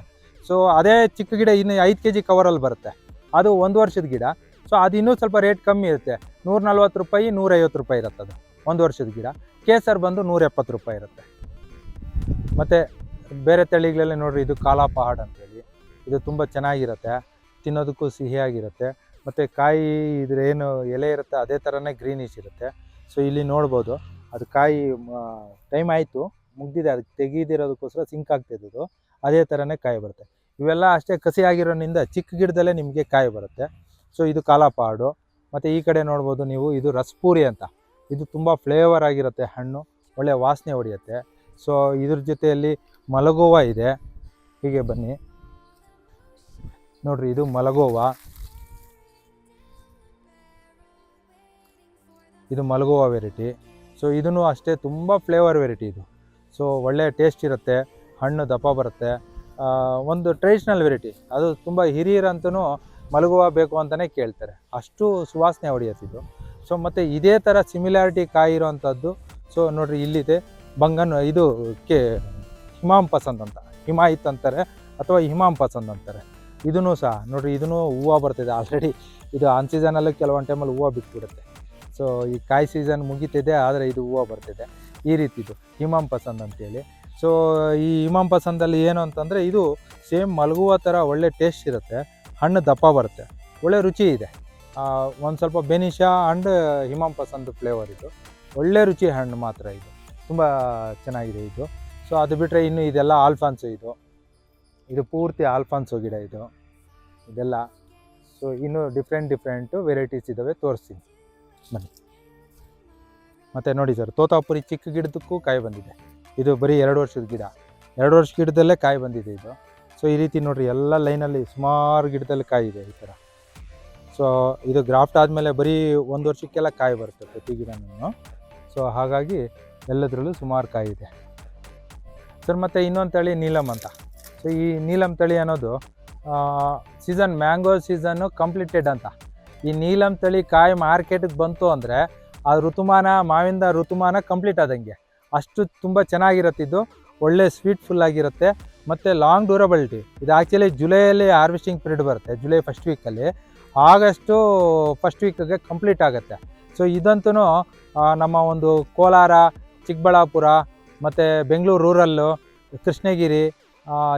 A: ಸೊ ಅದೇ ಚಿಕ್ಕ ಗಿಡ ಇನ್ನು 5 kg ಕವರಲ್ಲಿ ಬರುತ್ತೆ, ಅದು 1 ವರ್ಷದ ಗಿಡ. ಸೊ ಅದು ಇನ್ನೂ ಸ್ವಲ್ಪ ರೇಟ್ ಕಮ್ಮಿ ಇರುತ್ತೆ, 140 ರೂಪಾಯಿ 150 ರೂಪಾಯಿ ಇರುತ್ತೆ ಅದು 1 ವರ್ಷದ ಗಿಡ. ಕೇಸರ್ ಬಂದು 170 ರೂಪಾಯಿ ಇರುತ್ತೆ. ಮತ್ತು ಬೇರೆ ತಳಿಗಳಲ್ಲಿ ನೋಡಿರಿ, ಇದು ಕಾಲಾ ಪಹಾಡ್ ಅಂತೇಳಿ, ಇದು ತುಂಬ ಚೆನ್ನಾಗಿರುತ್ತೆ, ತಿನ್ನೋದಕ್ಕೂ ಸಿಹಿಯಾಗಿರುತ್ತೆ. ಮತ್ತು ಕಾಯಿ ಇದ್ರೇನು ಎಲೆ ಇರುತ್ತೆ ಅದೇ ಥರನೇ ಗ್ರೀನಿಶ್ ಇರುತ್ತೆ. ಸೊ ಇಲ್ಲಿ ನೋಡ್ಬೋದು, ಅದು ಕಾಯಿ ಟೈಮ್ ಆಯಿತು ಮುಗ್ದಿದೆ, ಅದಕ್ಕೆ ತೆಗೀದಿರೋದಕ್ಕೋಸ್ಕರ ಸಿಂಕ್ ಆಗ್ತಿದ್ದು, ಅದೇ ಥರನೇ ಕಾಯಿ ಬರುತ್ತೆ. ಇವೆಲ್ಲ ಅಷ್ಟೇ ಕಸಿ ಆಗಿರೋದ್ರಿಂದ ಚಿಕ್ಕ ಗಿಡದಲ್ಲೇ ನಿಮಗೆ ಕಾಯಿ ಬರುತ್ತೆ. ಸೊ ಇದು ಕಾಲಾ ಪಹಾಡು. ಮತ್ತು ಈ ಕಡೆ ನೋಡ್ಬೋದು ನೀವು, ಇದು ರಸಪೂರಿ ಅಂತ, ಇದು ತುಂಬ ಫ್ಲೇವರ್ ಆಗಿರುತ್ತೆ ಹಣ್ಣು, ಒಳ್ಳೆ ವಾಸನೆ ಹೊಡೆಯುತ್ತೆ. ಸೊ ಇದ್ರ ಜೊತೆಯಲ್ಲಿ ಮಲಗೋವಾ ಇದೆ. ಹೀಗೆ ಬನ್ನಿ ನೋಡ್ರಿ, ಇದು ಮಲಗೋವಾ, ಇದು ಮಲಗೋವಾ ವೆರೈಟಿ. ಸೊ ಇದೂ ಅಷ್ಟೇ ತುಂಬ ಫ್ಲೇವರ್ ವೆರೈಟಿ ಇದು. ಸೊ ಒಳ್ಳೆ ಟೇಸ್ಟ್ ಇರುತ್ತೆ, ಹಣ್ಣು ದಪ್ಪ ಬರುತ್ತೆ. ಒಂದು ಟ್ರೆಡಿಷ್ನಲ್ ವೆರೈಟಿ, ಅದು ತುಂಬ ಹಿರಿಯರಂತೂ ಮಲಗೋವಾ ಬೇಕು ಅಂತಲೇ ಕೇಳ್ತಾರೆ, ಅಷ್ಟು ಸುವಾಸನೆ ಹೊಡೆಯುತ್ತಿದ್ದು. ಸೊ ಮತ್ತು ಇದೇ ಥರ ಸಿಮಿಲಾರಿಟಿ ಕಾಯಿ ಇರೋವಂಥದ್ದು. ಸೊ ನೋಡಿರಿ, ಇಲ್ಲಿದೆ ಬಂಗನ್, ಇದು ಹಿಮಾಮ್ ಪಸಂದ್ ಅಂತ, ಹಿಮಾಯಿತ್ ಅಂತಾರೆ ಅಥವಾ ಹಿಮಾಮ್ ಪಸಂದ್ ಅಂತಾರೆ. ಇದೂ ಸಹ ನೋಡಿರಿ, ಇದೂ ಹೂವು ಬರ್ತಿದೆ ಆಲ್ರೆಡಿ. ಇದು ಆನ್ ಸೀಸನಲ್ಲೂ ಕೆಲವೊಂದು ಟೈಮಲ್ಲಿ ಹೂವು ಬಿಟ್ಬಿಡುತ್ತೆ. ಸೊ ಈ ಕಾಯಿ ಸೀಸನ್ ಮುಗಿತಿದೆ, ಆದರೆ ಇದು ಹೂವು ಬರ್ತಿದೆ ಈ ರೀತಿದು ಹಿಮಾಮ್ ಪಸಂದ್ ಅಂತೇಳಿ. ಸೊ ಈ ಹಿಮಾಮ್ ಪಸಂದಲ್ಲಿ ಏನು ಅಂತಂದರೆ, ಇದು ಸೇಮ್ ಮಲಗುವ ಥರ ಒಳ್ಳೆ ಟೇಸ್ಟ್ ಇರುತ್ತೆ, ಹಣ್ಣು ದಪ್ಪ ಬರುತ್ತೆ, ಒಳ್ಳೆ ರುಚಿ ಇದೆ. ಒಂದು ಸ್ವಲ್ಪ ಬೆನಿಶಾ ಆ್ಯಂಡ್ ಹಿಮಾಮ್ ಪಸಂದ್ ಫ್ಲೇವರ್ ಇದು, ಒಳ್ಳೆ ರುಚಿ ಹಣ್ಣು ಮಾತ್ರ ಇದು, ತುಂಬ ಚೆನ್ನಾಗಿದೆ ಇದು. ಸೊ ಅದು ಬಿಟ್ಟರೆ ಇನ್ನು ಇದೆಲ್ಲ ಆಲ್ಫಾನ್ಸು, ಇದು ಪೂರ್ತಿ ಆಲ್ಫಾನ್ಸು ಗಿಡ ಇದೆಲ್ಲ. ಸೊ ಇನ್ನೂ ಡಿಫ್ರೆಂಟು ವೆರೈಟೀಸ್ ಇದ್ದಾವೆ, ತೋರಿಸ್ತೀನಿ ಬನ್ನಿ. ಮತ್ತು ನೋಡಿ ಸರ್, ತೋತಾಪುರಿ ಚಿಕ್ಕ ಗಿಡದಕ್ಕೂ ಕಾಯಿ ಬಂದಿದೆ. ಇದು ಬರೀ 2 ವರ್ಷದ ಗಿಡ, 2 ವರ್ಷ ಗಿಡದಲ್ಲೇ ಕಾಯಿ ಬಂದಿದೆ ಇದು. ಸೊ ಈ ರೀತಿ ನೋಡಿರಿ, ಎಲ್ಲ ಲೈನಲ್ಲಿ ಸುಮಾರು ಗಿಡದಲ್ಲಿ ಕಾಯಿ ಇದೆ ಈ ಥರ. ಸೊ ಇದು ಗ್ರಾಫ್ಟ್ ಆದಮೇಲೆ ಬರೀ 1 ವರ್ಷಕ್ಕೆಲ್ಲ ಕಾಯಿ ಬರುತ್ತೆ ಪ್ರತಿ ಗಿಡನೂ. ಸೊ ಹಾಗಾಗಿ ಎಲ್ಲದರಲ್ಲೂ ಸುಮಾರು ಕಾಯಿ ಇದೆ ಸರ್. ಮತ್ತು ಇನ್ನೊಂದು ತಳಿ ನೀಲಮ್ ಅಂತ. ಸೊ ಈ ನೀಲಮ್ ತಳಿ ಅನ್ನೋದು ಸೀಸನ್, ಮ್ಯಾಂಗೋ ಸೀಸನ್ನು ಕಂಪ್ಲೀಟೆಡ್ ಅಂತ. ಈ ನೀಲಮ್ ತಳಿ ಕಾಯಿ ಮಾರ್ಕೆಟಿಗೆ ಬಂತು ಅಂದರೆ ಆ ಋತುಮಾನ, ಮಾವಿಂದ ಋತುಮಾನ ಕಂಪ್ಲೀಟ್ ಆದಂಗೆ, ಅಷ್ಟು ತುಂಬ ಚೆನ್ನಾಗಿರುತ್ತಿದ್ದು, ಒಳ್ಳೆ ಸ್ವೀಟ್ಫುಲ್ ಆಗಿರುತ್ತೆ. ಮತ್ತು ಲಾಂಗ್ ಡ್ಯೂರಬಿಲಿಟಿ. ಇದು ಆ್ಯಕ್ಚುಲಿ ಜುಲೈಯಲ್ಲಿ ಹಾರ್ವೆಸ್ಟಿಂಗ್ ಪೀರಿಯಡ್ ಬರುತ್ತೆ, ಜುಲೈ ಫಸ್ಟ್ ವೀಕಲ್ಲಿ, ಆಗಸ್ಟು ಫಸ್ಟ್ ವೀಕಿಗೆ ಕಂಪ್ಲೀಟ್ ಆಗುತ್ತೆ. ಸೊ ಇದಂತೂ ನಮ್ಮ ಒಂದು ಕೋಲಾರ, ಚಿಕ್ಕಬಳ್ಳಾಪುರ, ಮತ್ತು ಬೆಂಗಳೂರು ರೂರಲ್ಲು, ಕೃಷ್ಣಗಿರಿ,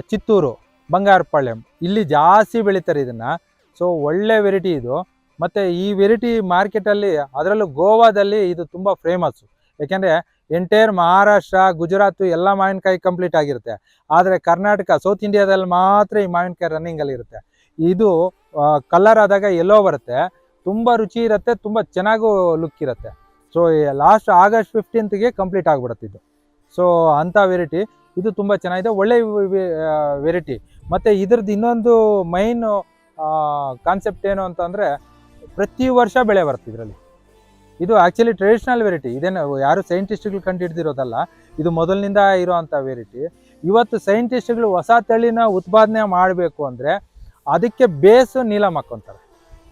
A: ಚಿತ್ತೂರು, ಬಂಗಾರಪಾಳ್ಯಂ, ಇಲ್ಲಿ ಜಾಸ್ತಿ ಬೆಳೀತಾರೆ ಇದನ್ನು. ಸೊ ಒಳ್ಳೆ ವೆರೈಟಿ ಇದು. ಮತ್ತು ಈ ವೆರೈಟಿ ಮಾರ್ಕೆಟಲ್ಲಿ, ಅದರಲ್ಲೂ ಗೋವಾದಲ್ಲಿ ಇದು ತುಂಬ ಫೇಮಸ್ಸು. ಯಾಕೆಂದರೆ ಎಂಟೈರ್ ಮಹಾರಾಷ್ಟ್ರ, ಗುಜರಾತು ಎಲ್ಲ ಮಾವಿನಕಾಯಿ ಕಂಪ್ಲೀಟ್ ಆಗಿರುತ್ತೆ. ಆದರೆ ಕರ್ನಾಟಕ, ಸೌತ್ ಇಂಡಿಯಾದಲ್ಲಿ ಮಾತ್ರ ಈ ಮಾವಿನಕಾಯಿ ರನ್ನಿಂಗಲ್ಲಿರುತ್ತೆ. ಇದು ಕಲರ್ ಆದಾಗ ಎಲ್ಲೋ ಬರುತ್ತೆ, ತುಂಬ ರುಚಿ ಇರುತ್ತೆ, ತುಂಬ ಚೆನ್ನಾಗೂ ಲುಕ್ ಇರುತ್ತೆ. ಸೊ ಲಾಸ್ಟ್ ಆಗಸ್ಟ್ 15ಗೆ ಕಂಪ್ಲೀಟ್ ಆಗಿಬಿಡುತ್ತೆ ಇದು. ಸೊ ಅಂಥ ವೆರೈಟಿ ಇದು ತುಂಬ ಚೆನ್ನಾಗಿದೆ, ಒಳ್ಳೆ ವೆರೈಟಿ. ಮತ್ತು ಇದ್ರದ್ದು ಇನ್ನೊಂದು ಮೈನ್ ಕಾನ್ಸೆಪ್ಟ್ ಏನು ಅಂತಂದರೆ, ಪ್ರತಿ ವರ್ಷ ಬೆಳೆ ಬರುತ್ತೆ ಇದರಲ್ಲಿ. ಇದು ಆ್ಯಕ್ಚುಲಿ ಟ್ರೆಡಿಷ್ನಲ್ ವೆರೈಟಿ, ಇದೇನು ಯಾರು ಸೈಂಟಿಸ್ಟ್ಗಳು ಕಂಡು ಹಿಡ್ದಿರೋದಲ್ಲ, ಇದು ಮೊದಲಿನಿಂದ ಇರೋವಂಥ ವೆರೈಟಿ. ಇವತ್ತು ಸೈಂಟಿಸ್ಟ್ಗಳು ಹೊಸ ತಳಿನ ಉತ್ಪಾದನೆ ಮಾಡಬೇಕು ಅಂದರೆ ಅದಕ್ಕೆ ಬೇಸು ನೀಲಮ್ ಹಾಕ್ಕೊತಾರೆ,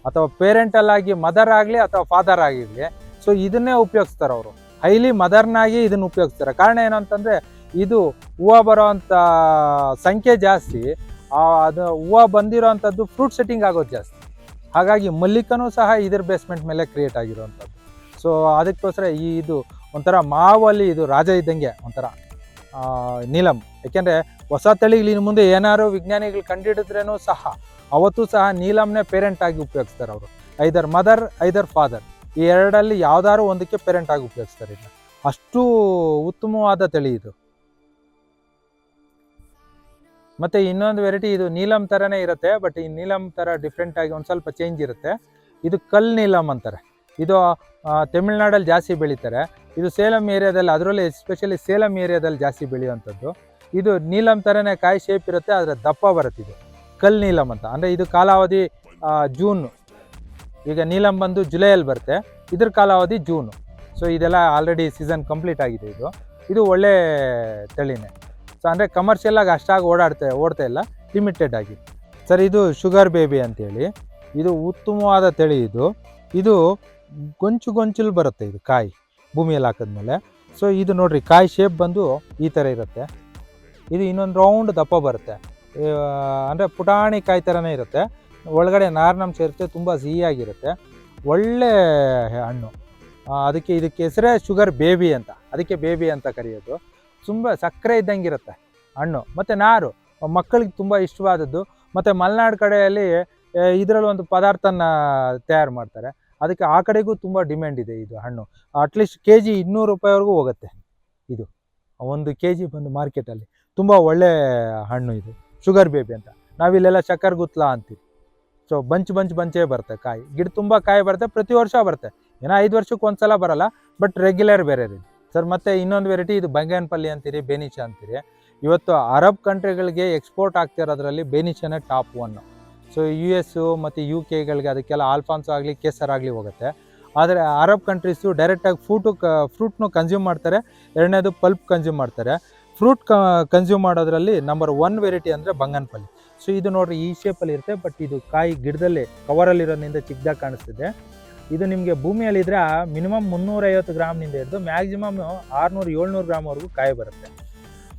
A: ಅಥವಾ ಪೇರೆಂಟಲ್ ಆಗಿ ಮದರ್ ಆಗಲಿ ಅಥವಾ ಫಾದರ್ ಆಗಿರಲಿ. ಸೊ ಇದನ್ನೇ ಉಪಯೋಗಿಸ್ತಾರೆ ಅವರು, ಹೈಲಿ ಮದರ್ನಾಗಿ ಇದನ್ನು ಉಪಯೋಗಿಸ್ತಾರೆ. ಕಾರಣ ಏನಂತಂದರೆ, ಇದು ಹೂವು ಬರೋವಂಥ ಸಂಖ್ಯೆ ಜಾಸ್ತಿ, ಅದು ಹೂವು ಬಂದಿರೋವಂಥದ್ದು ಫ್ರೂಟ್ ಸೆಟ್ಟಿಂಗ್ ಆಗೋದು ಜಾಸ್ತಿ. ಹಾಗಾಗಿ ಮಲ್ಲಿಕನೂ ಸಹ ಇದರ ಬೇಸ್ಮೆಂಟ್ ಮೇಲೆ ಕ್ರಿಯೇಟ್ ಆಗಿರೋವಂಥದ್ದು. ಸೊ ಅದಕ್ಕೋಸ್ಕರ ಇದು ಒಂಥರ ಮಾವಲ್ಲಿ ಇದು ರಾಜ ಇದ್ದಂಗೆ ಒಂಥರ ನೀಲಮ್. ಯಾಕೆಂದರೆ ಹೊಸ ತಳಿಗಳು ಇನ್ನು ಮುಂದೆ ಏನಾದ್ರು ವಿಜ್ಞಾನಿಗಳು ಕಂಡುಹಿಡಿದ್ರೂ ಸಹ ಅವತ್ತು ಸಹ ನೀಲಮ್ನೇ ಪೇರೆಂಟ್ ಆಗಿ ಉಪಯೋಗಿಸ್ತಾರೆ ಅವರು. ಐದರ್ ಮದರ್ ಐದರ್ ಫಾದರ್, ಈ ಎರಡಲ್ಲಿ ಯಾವ್ದಾದ್ರು ಒಂದಕ್ಕೆ ಪೇರೆಂಟ್ ಆಗಿ ಉಪಯೋಗಿಸ್ತಾರೆ. ಇದು ಅಷ್ಟು ಉತ್ತಮವಾದ ತಳಿ ಇದು. ಮತ್ತು ಇನ್ನೊಂದು ವೆರೈಟಿ, ಇದು ನೀಲಮ್ ಥರನೇ ಇರುತ್ತೆ, ಬಟ್ ಈ ನೀಲಮ್ ಥರ ಡಿಫ್ರೆಂಟ್ ಆಗಿ ಒಂದು ಸ್ವಲ್ಪ ಚೇಂಜ್ ಇರುತ್ತೆ. ಇದು ಕಲ್ ನೀಲಮ್ ಅಂತಾರೆ. ಇದು ತಮಿಳ್ನಾಡಲ್ಲಿ ಜಾಸ್ತಿ ಬೆಳೀತಾರೆ. ಇದು ಸೇಲಂ ಏರಿಯಾದಲ್ಲಿ, ಅದರಲ್ಲಿ ಎಸ್ಪೆಷಲಿ ಸೇಲಂ ಏರಿಯಾದಲ್ಲಿ ಜಾಸ್ತಿ ಬೆಳೆಯುವಂಥದ್ದು. ಇದು ನೀಲಮ್ ಥರನೇ ಕಾಯಿ ಶೇಪ್ ಇರುತ್ತೆ, ಆದರೆ ದಪ್ಪ ಬರುತ್ತೆ. ಇದು ಕಲ್ ನೀಲಮ್ ಅಂತ. ಅಂದರೆ ಇದು ಕಾಲಾವಧಿ ಜೂನ್. ಈಗ ನೀಲಮ್ ಬಂದು ಜುಲೈಯಲ್ಲಿ ಬರುತ್ತೆ, ಇದ್ರ ಕಾಲಾವಧಿ ಜೂನು. ಸೊ ಇದೆಲ್ಲ ಆಲ್ರೆಡಿ ಸೀಸನ್ ಕಂಪ್ಲೀಟ್ ಆಗಿದೆ. ಇದು ಒಳ್ಳೆ ತಳಿನೇ. ಸೊ ಅಂದರೆ ಕಮರ್ಷಿಯಲಾಗಿ ಅಷ್ಟಾಗಿ ಓಡ್ತಾ ಇಲ್ಲ, ಲಿಮಿಟೆಡ್ ಆಗಿ. ಸರ್ ಇದು ಶುಗರ್ ಬೇಬಿ ಅಂತೇಳಿ, ಇದು ಉತ್ತಮವಾದ ತಳಿ. ಇದು ಗೊಂಚಲು ಬರುತ್ತೆ ಇದು ಕಾಯಿ ಭೂಮಿಯಲ್ಲಿ ಹಾಕಿದ್ಮೇಲೆ. ಸೊ ಇದು ನೋಡಿರಿ, ಕಾಯಿ ಶೇಪ್ ಬಂದು ಈ ಥರ ಇರುತ್ತೆ. ಇದು ಇನ್ನೊಂದು ರೌಂಡ್ ದಪ್ಪ ಬರುತ್ತೆ, ಅಂದರೆ ಪುಟಾಣಿ ಕಾಯಿ ಥರನೇ ಇರುತ್ತೆ. ಒಳಗಡೆ ನಾರಿನಂಶ ಇರುತ್ತೆ, ತುಂಬ ಸಿಹಿಯಾಗಿರುತ್ತೆ, ಒಳ್ಳೆ ಹಣ್ಣು. ಇದಕ್ಕೆ ಹೆಸರೇ ಶುಗರ್ ಬೇಬಿ ಅಂತ, ಅದಕ್ಕೆ ಬೇಬಿ ಅಂತ ಕರೆಯೋದು. ತುಂಬ ಸಕ್ಕರೆ ಇದ್ದಂಗಿರುತ್ತೆ ಹಣ್ಣು, ಮತ್ತು ನಾರು ಮಕ್ಕಳಿಗೆ ತುಂಬ ಇಷ್ಟವಾದದ್ದು. ಮತ್ತು ಮಲೆನಾಡು ಕಡೆಯಲ್ಲಿ ಇದರಲ್ಲಿ ಒಂದು ಪದಾರ್ಥನ ತಯಾರು ಮಾಡ್ತಾರೆ, ಅದಕ್ಕೆ ಆ ಕಡೆಗೂ ತುಂಬ ಡಿಮ್ಯಾಂಡ್ ಇದೆ ಇದು ಹಣ್ಣು. ಅಟ್ಲೀಸ್ಟ್ KG 200 ರೂಪಾಯಿವರೆಗೂ ಹೋಗುತ್ತೆ. ಇದು 1 kg ಬಂದು ಮಾರ್ಕೆಟಲ್ಲಿ ತುಂಬ ಒಳ್ಳೆ ಹಣ್ಣು ಇದು ಶುಗರ್ ಬೇಬಿ ಅಂತ. ನಾವಿಲ್ಲೆಲ್ಲ ಚಕ್ಕರ್ ಗುತ್ಲ ಅಂತೀವಿ. ಸೊ ಬಂಚೇ ಬರುತ್ತೆ ಕಾಯಿ, ಗಿಡ ತುಂಬ ಕಾಯಿ ಬರುತ್ತೆ, ಪ್ರತಿ ವರ್ಷ ಬರುತ್ತೆ. ಏನೋ 5 ವರ್ಷಕ್ಕೆ ಒಂದ್ಸಲ ಬರಲ್ಲ, ಬಟ್ ರೆಗ್ಯುಲರ್ ಬೇರೆ ರೀ ಸರ್. ಮತ್ತು ಇನ್ನೊಂದು ವೆರೈಟಿ, ಇದು ಬಂಗನಪಲ್ಲಿ ಅಂತೀರಿ, ಬೇನಿಚ ಅಂತೀರಿ. ಇವತ್ತು ಅರಬ್ ಕಂಟ್ರಿಗಳಿಗೆ ಎಕ್ಸ್ಪೋರ್ಟ್ ಆಗ್ತಿರೋದ್ರಲ್ಲಿ ಬೇನಿಚನೇ ಟಾಪ್ 1. ಸೊ US ಮತ್ತು UKಗಳಿಗೆ ಅದಕ್ಕೆಲ್ಲ ಆಲ್ಫಾನ್ಸೋ ಆಗಲಿ ಕೇಸರ್ ಆಗಲಿ ಹೋಗುತ್ತೆ. ಆದರೆ ಅರಬ್ ಕಂಟ್ರೀಸು ಡೈರೆಕ್ಟಾಗಿ ಫ್ರೂಟ್ನು ಕನ್ಸ್ಯೂಮ್ ಮಾಡ್ತಾರೆ, ಎರಡನೇದು ಪಲ್ಪ್ ಕನ್ಸ್ಯೂಮ್ ಮಾಡ್ತಾರೆ. ಫ್ರೂಟ್ ಕನ್ಸ್ಯೂಮ್ ಮಾಡೋದ್ರಲ್ಲಿ ನಂಬರ್ 1 ವೆರೈಟಿ ಅಂದರೆ ಬಂಗನಪಲ್ಲಿ. ಸೊ ಇದು ನೋಡಿರಿ, ಈ ಶೇಪಲ್ಲಿ ಇರುತ್ತೆ, ಬಟ್ ಇದು ಕಾಯಿ ಗಿಡದಲ್ಲಿ ಕವರಲ್ಲಿರೋದ್ರಿಂದ ಚಿಕ್ಕದಾಗಿ ಕಾಣಿಸ್ತಿದೆ. ಇದು ನಿಮಗೆ ಭೂಮಿಯಲ್ಲಿದ್ದರೆ ಮಿನಿಮಮ್ 350 ಗ್ರಾಮ್ನಿಂದ ಹಿಡಿದು ಮ್ಯಾಕ್ಸಿಮಮ್ 600-700 ಗ್ರಾಮ್ವರೆಗೂ ಕಾಯಿ ಬರುತ್ತೆ.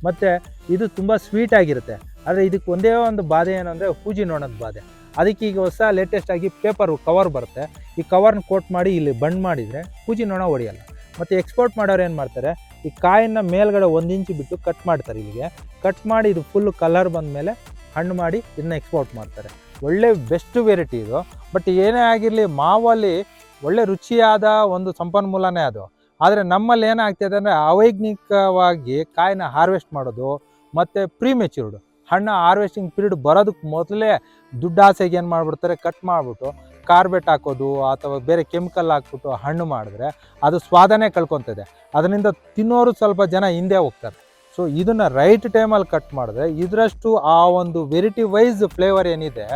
A: ಮತ್ತು ಇದು ತುಂಬ ಸ್ವೀಟ್ ಆಗಿರುತ್ತೆ. ಆದರೆ ಇದಕ್ಕೆ ಒಂದೇ ಒಂದು ಬಾಧೆ ಏನು ಅಂದರೆ ಹೂಜಿ ನೊಣದ ಬಾಧೆ. ಅದಕ್ಕೆ ಈಗ ಹೊಸ ಲೇಟೆಸ್ಟಾಗಿ ಕವರ್ ಬರುತ್ತೆ. ಈ ಕವರ್ನ ಕೋಟ್ ಮಾಡಿ ಇಲ್ಲಿ ಬಂಡ್ ಮಾಡಿದರೆ ಹೂಜಿ ನೊಣ ಹೊಡೆಯಲ್ಲ. ಮತ್ತು ಎಕ್ಸ್ಪೋರ್ಟ್ ಮಾಡೋರು ಏನು ಮಾಡ್ತಾರೆ, ಈ ಕಾಯಿನ ಮೇಲ್ಗಡೆ 1 ಇಂಚು ಬಿಟ್ಟು ಕಟ್ ಮಾಡ್ತಾರೆ. ಇಲ್ಲಿಗೆ ಕಟ್ ಮಾಡಿ ಇದು ಫುಲ್ಲು ಕಲರ್ ಬಂದ ಮೇಲೆ ಹಣ್ಣು ಮಾಡಿ ಇದನ್ನ ಎಕ್ಸ್ಪೋರ್ಟ್ ಮಾಡ್ತಾರೆ. ಒಳ್ಳೆ ಬೆಸ್ಟ್ ವೆರೈಟಿ ಇದು. ಬಟ್ ಏನೇ ಆಗಿರಲಿ, ಮಾವಲ್ಲಿ ಒಳ್ಳೆ ರುಚಿಯಾದ ಒಂದು ಸಂಪನ್ಮೂಲನೇ ಅದು. ಆದರೆ ನಮ್ಮಲ್ಲಿ ಏನಾಗ್ತಿದೆ ಅಂದರೆ ಅವೈಜ್ಞಾನಿಕವಾಗಿ ಕಾಯಿನ ಹಾರ್ವೆಸ್ಟ್ ಮಾಡೋದು, ಮತ್ತು ಪ್ರೀಮೆಚ್ಯೂರ್ಡ್ ಹಣ್ಣು ಹಾರ್ವೆಸ್ಟಿಂಗ್ ಪೀರಿಯಡ್ ಬರೋದಕ್ಕೆ ಮೊದಲೇ ದುಡ್ಡು ಆಸೆಗೆ ಏನು ಮಾಡಿಬಿಡ್ತಾರೆ, ಕಟ್ ಮಾಡಿಬಿಟ್ಟು ಕಾರ್ಬೆಟ್ ಹಾಕೋದು ಅಥವಾ ಬೇರೆ ಕೆಮಿಕಲ್ ಹಾಕ್ಬಿಟ್ಟು ಹಣ್ಣು ಮಾಡಿದ್ರೆ ಅದು ಸ್ವಾದನೇ ಕಳ್ಕೊತದೆ. ಅದರಿಂದ ತಿನ್ನೋರು ಸ್ವಲ್ಪ ಜನ ಹಿಂದೆ ಹೋಗ್ತಾರೆ. ಸೊ ಇದನ್ನು ರೈಟ್ ಟೈಮಲ್ಲಿ ಕಟ್ ಮಾಡಿದ್ರೆ ಇದರಷ್ಟು ಆ ಒಂದು ವೆರೈಟಿ ವೈಸ್ ಫ್ಲೇವರ್ ಏನಿದೆ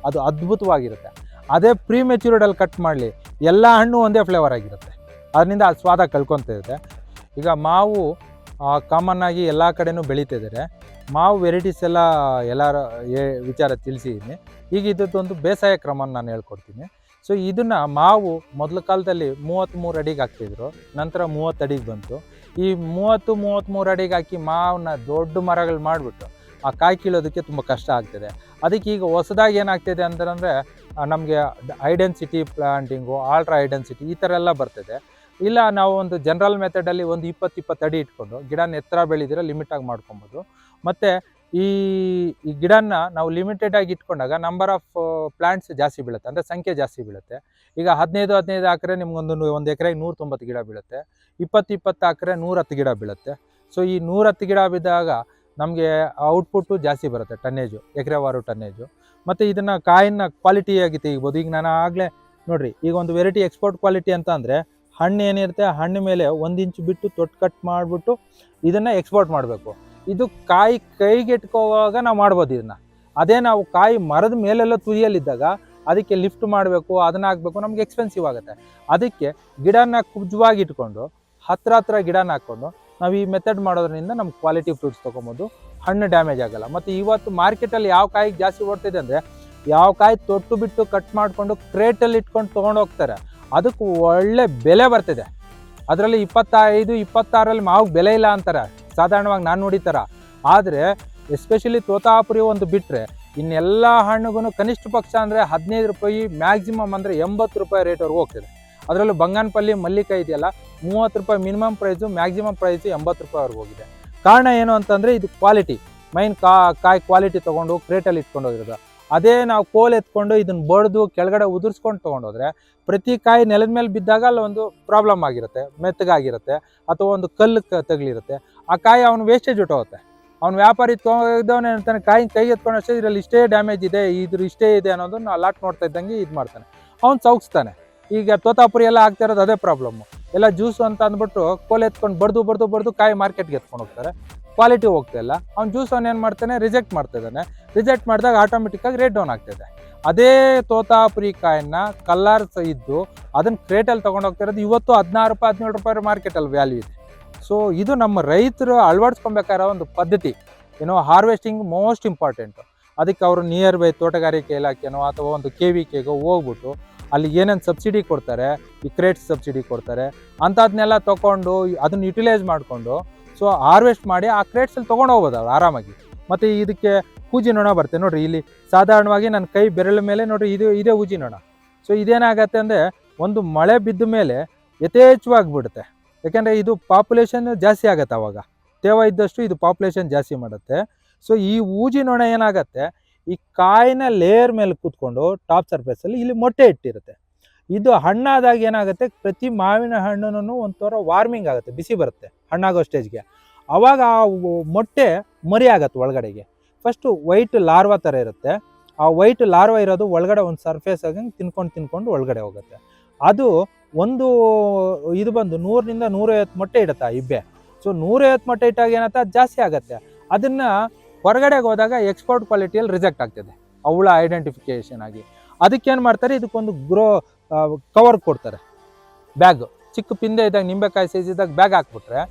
A: ಅದು ಅದ್ಭುತವಾಗಿರುತ್ತೆ. ಅದೇ ಪ್ರೀಮೆಚ್ಯೂರ್ಡಲ್ಲಿ ಕಟ್ ಮಾಡಲಿ, ಎಲ್ಲ ಹಣ್ಣು ಒಂದೇ ಫ್ಲೇವರ್ ಆಗಿರುತ್ತೆ, ಅದರಿಂದ ಅದು ಸ್ವಾದ ಕಳ್ಕೊತಿದೆ. ಈಗ ಮಾವು ಕಾಮನ್ನಾಗಿ ಎಲ್ಲ ಕಡೆನೂ ಬೆಳೀತಿದ್ದಾರೆ. ಮಾವು ವೆರೈಟೀಸ್ ಎಲ್ಲರ ವಿಚಾರ ತಿಳಿಸಿದ್ದೀನಿ. ಈಗ ಇದೊಂದು ಬೇಸಾಯ ಕ್ರಮನ ನಾನು ಹೇಳ್ಕೊಡ್ತೀನಿ. ಸೊ ಇದನ್ನು ಮಾವು ಮೊದಲ ಕಾಲದಲ್ಲಿ 33 ಅಡಿಗೆ ಹಾಕ್ತಿದ್ರು, ನಂತರ 30 ಅಡಿಗೆ ಬಂತು. ಈ 33 ಅಡಿಗೆ ಹಾಕಿ ಮಾವನ್ನ ದೊಡ್ಡ ಮರಗಳು ಮಾಡಿಬಿಟ್ಟು ಆ ಕಾಯಿ ಕೀಳೋದಕ್ಕೆ ತುಂಬ ಕಷ್ಟ ಆಗ್ತಿದೆ. ಅದಕ್ಕೆ ಈಗ ಹೊಸದಾಗಿ ಏನಾಗ್ತಿದೆ ಅಂತಂದರೆ ನಮಗೆ ಐಡೆನ್ಸಿಟಿ ಪ್ಲಾಂಟಿಂಗು, ಆಲ್ಟ್ರಾ ಐಡೆನ್ಸಿಟಿ ಈ ಥರ ಎಲ್ಲ ಬರ್ತಿದೆ. ಇಲ್ಲ ನಾವು ಒಂದು ಜನರಲ್ ಮೆಥಡಲ್ಲಿ ಒಂದು 20 ಅಡಿ ಇಟ್ಕೊಂಡು ಗಿಡನ ಎತ್ತರ ಬೆಳೆದಿರೋ ಲಿಮಿಟಾಗಿ ಮಾಡ್ಕೊಬೋದು. ಮತ್ತು ಈ ಗಿಡನ ನಾವು ಲಿಮಿಟೆಡಾಗಿ ಇಟ್ಕೊಂಡಾಗ ನಂಬರ್ ಆಫ್ ಪ್ಲಾಂಟ್ಸ್ ಜಾಸ್ತಿ ಬೀಳುತ್ತೆ, ಅಂದರೆ ಸಂಖ್ಯೆ ಜಾಸ್ತಿ ಬೀಳುತ್ತೆ. ಈಗ 15 ಹಾಕಿದ್ರೆ ನಿಮ್ಗೊಂದು ಎಕರೆಗೆ 190 ಗಿಡ ಬೀಳುತ್ತೆ. 20 ಹಾಕಿದ್ರೆ 110 ಗಿಡ ಬೀಳುತ್ತೆ. ಸೊ ಈ 110 ಗಿಡ ಬಿದ್ದಾಗ ನಮಗೆ ಔಟ್ಪುಟ್ಟು ಜಾಸ್ತಿ ಬರುತ್ತೆ, ಟನ್ನೇಜು, ಎಕರೆವಾರು ಟನ್ನೇಜು. ಮತ್ತು ಇದನ್ನು ಕಾಯಿನ ಕ್ವಾಲಿಟಿಯಾಗಿ ತೆಗಿಬೋದು. ಈಗ ನಾನು ಆಗಲೇ ನೋಡಿರಿ, ಈಗ ಒಂದು ವೆರೈಟಿ ಎಕ್ಸ್ಪೋರ್ಟ್ ಕ್ವಾಲಿಟಿ ಅಂತ ಅಂದರೆ ಹಣ್ಣು ಏನಿರುತ್ತೆ, ಹಣ್ಣು ಮೇಲೆ 1 ಇಂಚು ಬಿಟ್ಟು ತೊಟ್ಟು ಕಟ್ ಮಾಡಿಬಿಟ್ಟು ಇದನ್ನು ಎಕ್ಸ್ಪೋರ್ಟ್ ಮಾಡಬೇಕು. ಇದು ಕಾಯಿ ಕೈಗೆಟ್ಕೋವಾಗ ನಾವು ಮಾಡ್ಬೋದು ಇದನ್ನು. ಅದೇ ನಾವು ಕಾಯಿ ಮರದ ಮೇಲೆಲ್ಲ ತುದಿಯಲ್ಲಿದ್ದಾಗ ಅದಕ್ಕೆ ಲಿಫ್ಟ್ ಮಾಡಬೇಕು, ಅದನ್ನ ಹಾಕಬೇಕು, ನಮ್ಗೆ ಎಕ್ಸ್ಪೆನ್ಸಿವ್ ಆಗುತ್ತೆ. ಅದಕ್ಕೆ ಗಿಡನ ಕುಬ್ಜವಾಗಿ ಇಟ್ಕೊಂಡು ಹತ್ರ ಗಿಡನ ಹಾಕ್ಕೊಂಡು ನಾವು ಈ ಮೆಥಡ್ ಮಾಡೋದ್ರಿಂದ ನಮ್ಮ ಕ್ವಾಲಿಟಿ ಫ್ರೂಟ್ಸ್ ತೊಗೊಬೋದು, ಹಣ್ಣು ಡ್ಯಾಮೇಜ್ ಆಗಲ್ಲ. ಮತ್ತು ಇವತ್ತು ಮಾರ್ಕೆಟಲ್ಲಿ ಯಾವ ಕಾಯಿಗೆ ಜಾಸ್ತಿ ಓಡ್ತಿದೆ ಅಂದರೆ, ಯಾವ ಕಾಯಿ ತೊಟ್ಟು ಬಿಟ್ಟು ಕಟ್ ಮಾಡಿಕೊಂಡು ಕ್ರೇಟಲ್ಲಿ ಇಟ್ಕೊಂಡು ತೊಗೊಂಡು ಹೋಗ್ತಾರೆ, ಅದಕ್ಕೆ ಒಳ್ಳೆ ಬೆಲೆ ಬರ್ತಿದೆ. ಅದರಲ್ಲಿ 25-26ರಲ್ಲಿ ಮಾವಿಗೆ ಬೆಲೆ ಇಲ್ಲ ಅಂತಾರೆ ಸಾಧಾರಣವಾಗಿ, ನಾನು ನೋಡಿತಾರ. ಆದರೆ ಎಸ್ಪೆಷಲಿ ತೋತಾಪುರಿ ಒಂದು ಬಿಟ್ಟರೆ ಇನ್ನೆಲ್ಲ ಹಣ್ಣುಗೂ ಕನಿಷ್ಠ ಪಕ್ಷ ಅಂದರೆ 15 ರೂಪಾಯಿ, ಮ್ಯಾಕ್ಸಿಮಮ್ ಅಂದರೆ 80 ರೂಪಾಯಿ ರೇಟ್ವರೆಗೂ ಹೋಗ್ತಿದೆ. ಅದರಲ್ಲೂ ಬಂಗನಪಲ್ಲಿ ಮಲ್ಲಿಕಾಯಿ ಇದೆಯಲ್ಲ, 30 ರೂಪಾಯಿ ಮಿನಿಮಮ್ ಪ್ರೈಸು, ಮ್ಯಾಕ್ಸಿಮಮ್ ಪ್ರೈಸು 80 ರೂಪಾಯಿವರೆಗೂ ಹೋಗಿದೆ. ಕಾರಣ ಏನು ಅಂತಂದರೆ ಇದು ಕ್ವಾಲಿಟಿ, ಮೈನ್ ಕಾಯಿ ಕ್ವಾಲಿಟಿ ತೊಗೊಂಡು ಕ್ರೇಟಲ್ಲಿ ಇಟ್ಕೊಂಡು ಹೋಗಿರೋದು. ಅದೇ ನಾವು ಕೋಲ್ ಎತ್ಕೊಂಡು ಇದನ್ನು ಬಡ್ದು ಕೆಳಗಡೆ ಉದುರಿಸ್ಕೊಂಡು ತೊಗೊಂಡೋದ್ರೆ ಪ್ರತಿ ಕಾಯಿ ನೆಲದ ಮೇಲೆ ಬಿದ್ದಾಗ ಅಲ್ಲಿ ಒಂದು ಪ್ರಾಬ್ಲಮ್ ಆಗಿರುತ್ತೆ, ಮೆತ್ತಗಾಗಿರುತ್ತೆ, ಅಥವಾ ಒಂದು ಕಲ್ಲು ತಗಲಿರುತ್ತೆ. ಆ ಕಾಯಿ ಅವನು ವೇಸ್ಟೇಜ್ ಹೊಟ್ಟೋಗುತ್ತೆ. ಅವ್ನು ವ್ಯಾಪಾರಿ ತೊಗೊಂಡವನೇ ಅಂತಾನೆ ಕೈಗೆ ಎತ್ಕೊಂಡು ಅಷ್ಟೇ ಇದರಲ್ಲಿ ಇಷ್ಟೇ ಡ್ಯಾಮೇಜ್ ಇದೆ, ಇಷ್ಟೇ ಇದೆ ಅನ್ನೋದನ್ನು ಅಲಾಟ್ ನೋಡ್ತಾ ಇದ್ದಂಗೆ ಇದು ಮಾಡ್ತಾನೆ, ಅವ್ನು ಸೌಗಿಸ್ತಾನೆ. ಈಗ ತೋತಾಪುರಿ ಎಲ್ಲ ಆಗ್ತಾ ಇರೋದು ಅದೇ ಪ್ರಾಬ್ಲಮ್ಮು. ಎಲ್ಲ ಜ್ಯೂಸು ಅಂತ ಅಂದ್ಬಿಟ್ಟು ಕೋಲ್ ಎತ್ಕೊಂಡು ಬಡ್ದು ಕಾಯಿ ಮಾರ್ಕೆಟ್ಗೆ ಎತ್ಕೊಂಡು ಹೋಗ್ತಾರೆ. ಕ್ವಾಲಿಟಿ ಹೋಗ್ತಾ ಇಲ್ಲ, ಅವ್ನು ಜ್ಯೂಸ್ ಅವ್ನು ಏನು ಮಾಡ್ತಾನೆ ರಿಜೆಕ್ಟ್ ಮಾಡ್ತಾ ಇದ್ದಾನೆ. ರಿಜೆಕ್ಟ್ ಮಾಡಿದಾಗ ಆಟೋಮೆಟಿಕ್ಕಾಗಿ ರೇಟ್ ಡೌನ್ ಆಗ್ತಾಯಿದೆ. ಅದೇ ತೋತಾಪುರಿ ಕಾಯನ್ನು ಕಲರ್ಸ್ ಇದ್ದು ಅದನ್ನು ಕ್ರೇಟಲ್ಲಿ ತೊಗೊಂಡೋಗ್ತಿರೋದು ಇವತ್ತು 16 ರೂಪಾಯಿ 17 ರೂಪಾಯಿ ಮಾರ್ಕೆಟಲ್ಲಿ ವ್ಯಾಲ್ಯೂ ಇದೆ. ಸೊ ಇದು ನಮ್ಮ ರೈತರು ಅಳವಡಿಸ್ಕೊಬೇಕಾಗಿರೋ ಒಂದು ಪದ್ಧತಿ. Harvesting most important. ಅದಕ್ಕೆ ಅವರು ನಿಯರ್ ಬೈ ತೋಟಗಾರಿಕೆ ಇಲಾಖೆನೋ ಅಥವಾ ಒಂದು KVKಗೋ ಹೋಗ್ಬಿಟ್ಟು ಅಲ್ಲಿ ಏನೇನು ಸಬ್ಸಿಡಿ ಕೊಡ್ತಾರೆ, ಈ ಕ್ರೇಟ್ಸ್ ಸಬ್ಸಿಡಿ ಕೊಡ್ತಾರೆ ಅಂಥದನ್ನೆಲ್ಲ ತೊಗೊಂಡು ಅದನ್ನು ಯುಟಿಲೈಸ್ ಮಾಡಿಕೊಂಡು ಸೊ ಹಾರ್ವೆಸ್ಟ್ ಮಾಡಿ ಆ ಕ್ರೇಟ್ಸಲ್ಲಿ ತೊಗೊಂಡು ಹೋಗ್ಬೋದು ಅವ್ರು ಆರಾಮಾಗಿ. ಮತ್ತು ಇದಕ್ಕೆ ಹೂಜಿ ನೊಣ ಬರುತ್ತೆ ನೋಡಿರಿ, ಇಲ್ಲಿ ಸಾಧಾರಣವಾಗಿ ನನ್ನ ಕೈ ಬೆರಳ ಮೇಲೆ ನೋಡಿರಿ ಇದೇ ಹೂಜಿ ನೊಣ. ಸೊ ಇದೇನಾಗತ್ತೆ ಅಂದರೆ ಒಂದು ಮಳೆ ಬಿದ್ದ ಮೇಲೆ ಯಥೇಚ್ಛವಾಗಿ ಬಿಡುತ್ತೆ. ಯಾಕೆಂದರೆ ಇದು ಪಾಪ್ಯುಲೇಷನ್ ಜಾಸ್ತಿ ಆಗುತ್ತೆ, ಅವಾಗ ತೇವ ಇದ್ದಷ್ಟು ಇದು ಪಾಪ್ಯುಲೇಷನ್ ಜಾಸ್ತಿ ಮಾಡುತ್ತೆ. ಸೊ ಈ ಹೂಜಿ ನೊಣ ಏನಾಗತ್ತೆ, ಈ ಕಾಯಿನ ಲೇಯರ್ ಮೇಲೆ ಕೂತ್ಕೊಂಡು ಟಾಪ್ ಸರ್ಫೇಸಲ್ಲಿ ಇಲ್ಲಿ ಮೊಟ್ಟೆ ಇಟ್ಟಿರುತ್ತೆ. ಇದು ಹಣ್ಣಾದಾಗ ಏನಾಗುತ್ತೆ, ಪ್ರತಿ ಮಾವಿನ ಹಣ್ಣನ್ನು ಒಂಥರ ವಾರ್ಮಿಂಗ್ ಆಗುತ್ತೆ, ಬಿಸಿ ಬರುತ್ತೆ ಹಣ್ಣಾಗೋ ಸ್ಟೇಜ್ಗೆ. ಆವಾಗ ಆ ಮೊಟ್ಟೆ ಮರಿ ಆಗತ್ತೆ ಒಳಗಡೆಗೆ. ಫಸ್ಟು ವೈಟ್ ಲಾರ್ವಾ ಥರ ಇರುತ್ತೆ. ಆ ವೈಟ್ ಲಾರ್ವಾ ಇರೋದು ಒಳಗಡೆ ಒಂದು ಸರ್ಫೇಸ್ ಆಗಿ ತಿನ್ಕೊಂಡು ಒಳಗಡೆ ಹೋಗುತ್ತೆ. ಅದು ಒಂದು ಇದು ಬಂದು 100ರಿಂದ 150 ಮೊಟ್ಟೆ ಇಡುತ್ತೆ ಆ ಇಬ್ಬೆ. ಸೊ 150 ಮೊಟ್ಟೆ ಇಟ್ಟಾಗ ಏನಂತ ಜಾಸ್ತಿ ಆಗುತ್ತೆ. ಅದನ್ನು ಹೊರಗಡೆಗೆ ಹೋದಾಗ ಎಕ್ಸ್ಪೋರ್ಟ್ ಕ್ವಾಲಿಟಿಯಲ್ಲಿ ರಿಜೆಕ್ಟ್ ಆಗ್ತದೆ ಅವಳ ಐಡೆಂಟಿಫಿಕೇಷನ್ ಆಗಿ. ಅದಕ್ಕೇನು ಮಾಡ್ತಾರೆ, ಇದಕ್ಕೊಂದು ಕವರ್ ಕೊಡ್ತಾರೆ, ಬ್ಯಾಗ್. ಚಿಕ್ಕ ಪಿಂದೆ ಇದ್ದಾಗ ನಿಂಬೆಕಾಯಿ ಸೈಜ್ ಇದ್ದಾಗ ಬ್ಯಾಗ್ ಹಾಕ್ಬಿಟ್ರೆ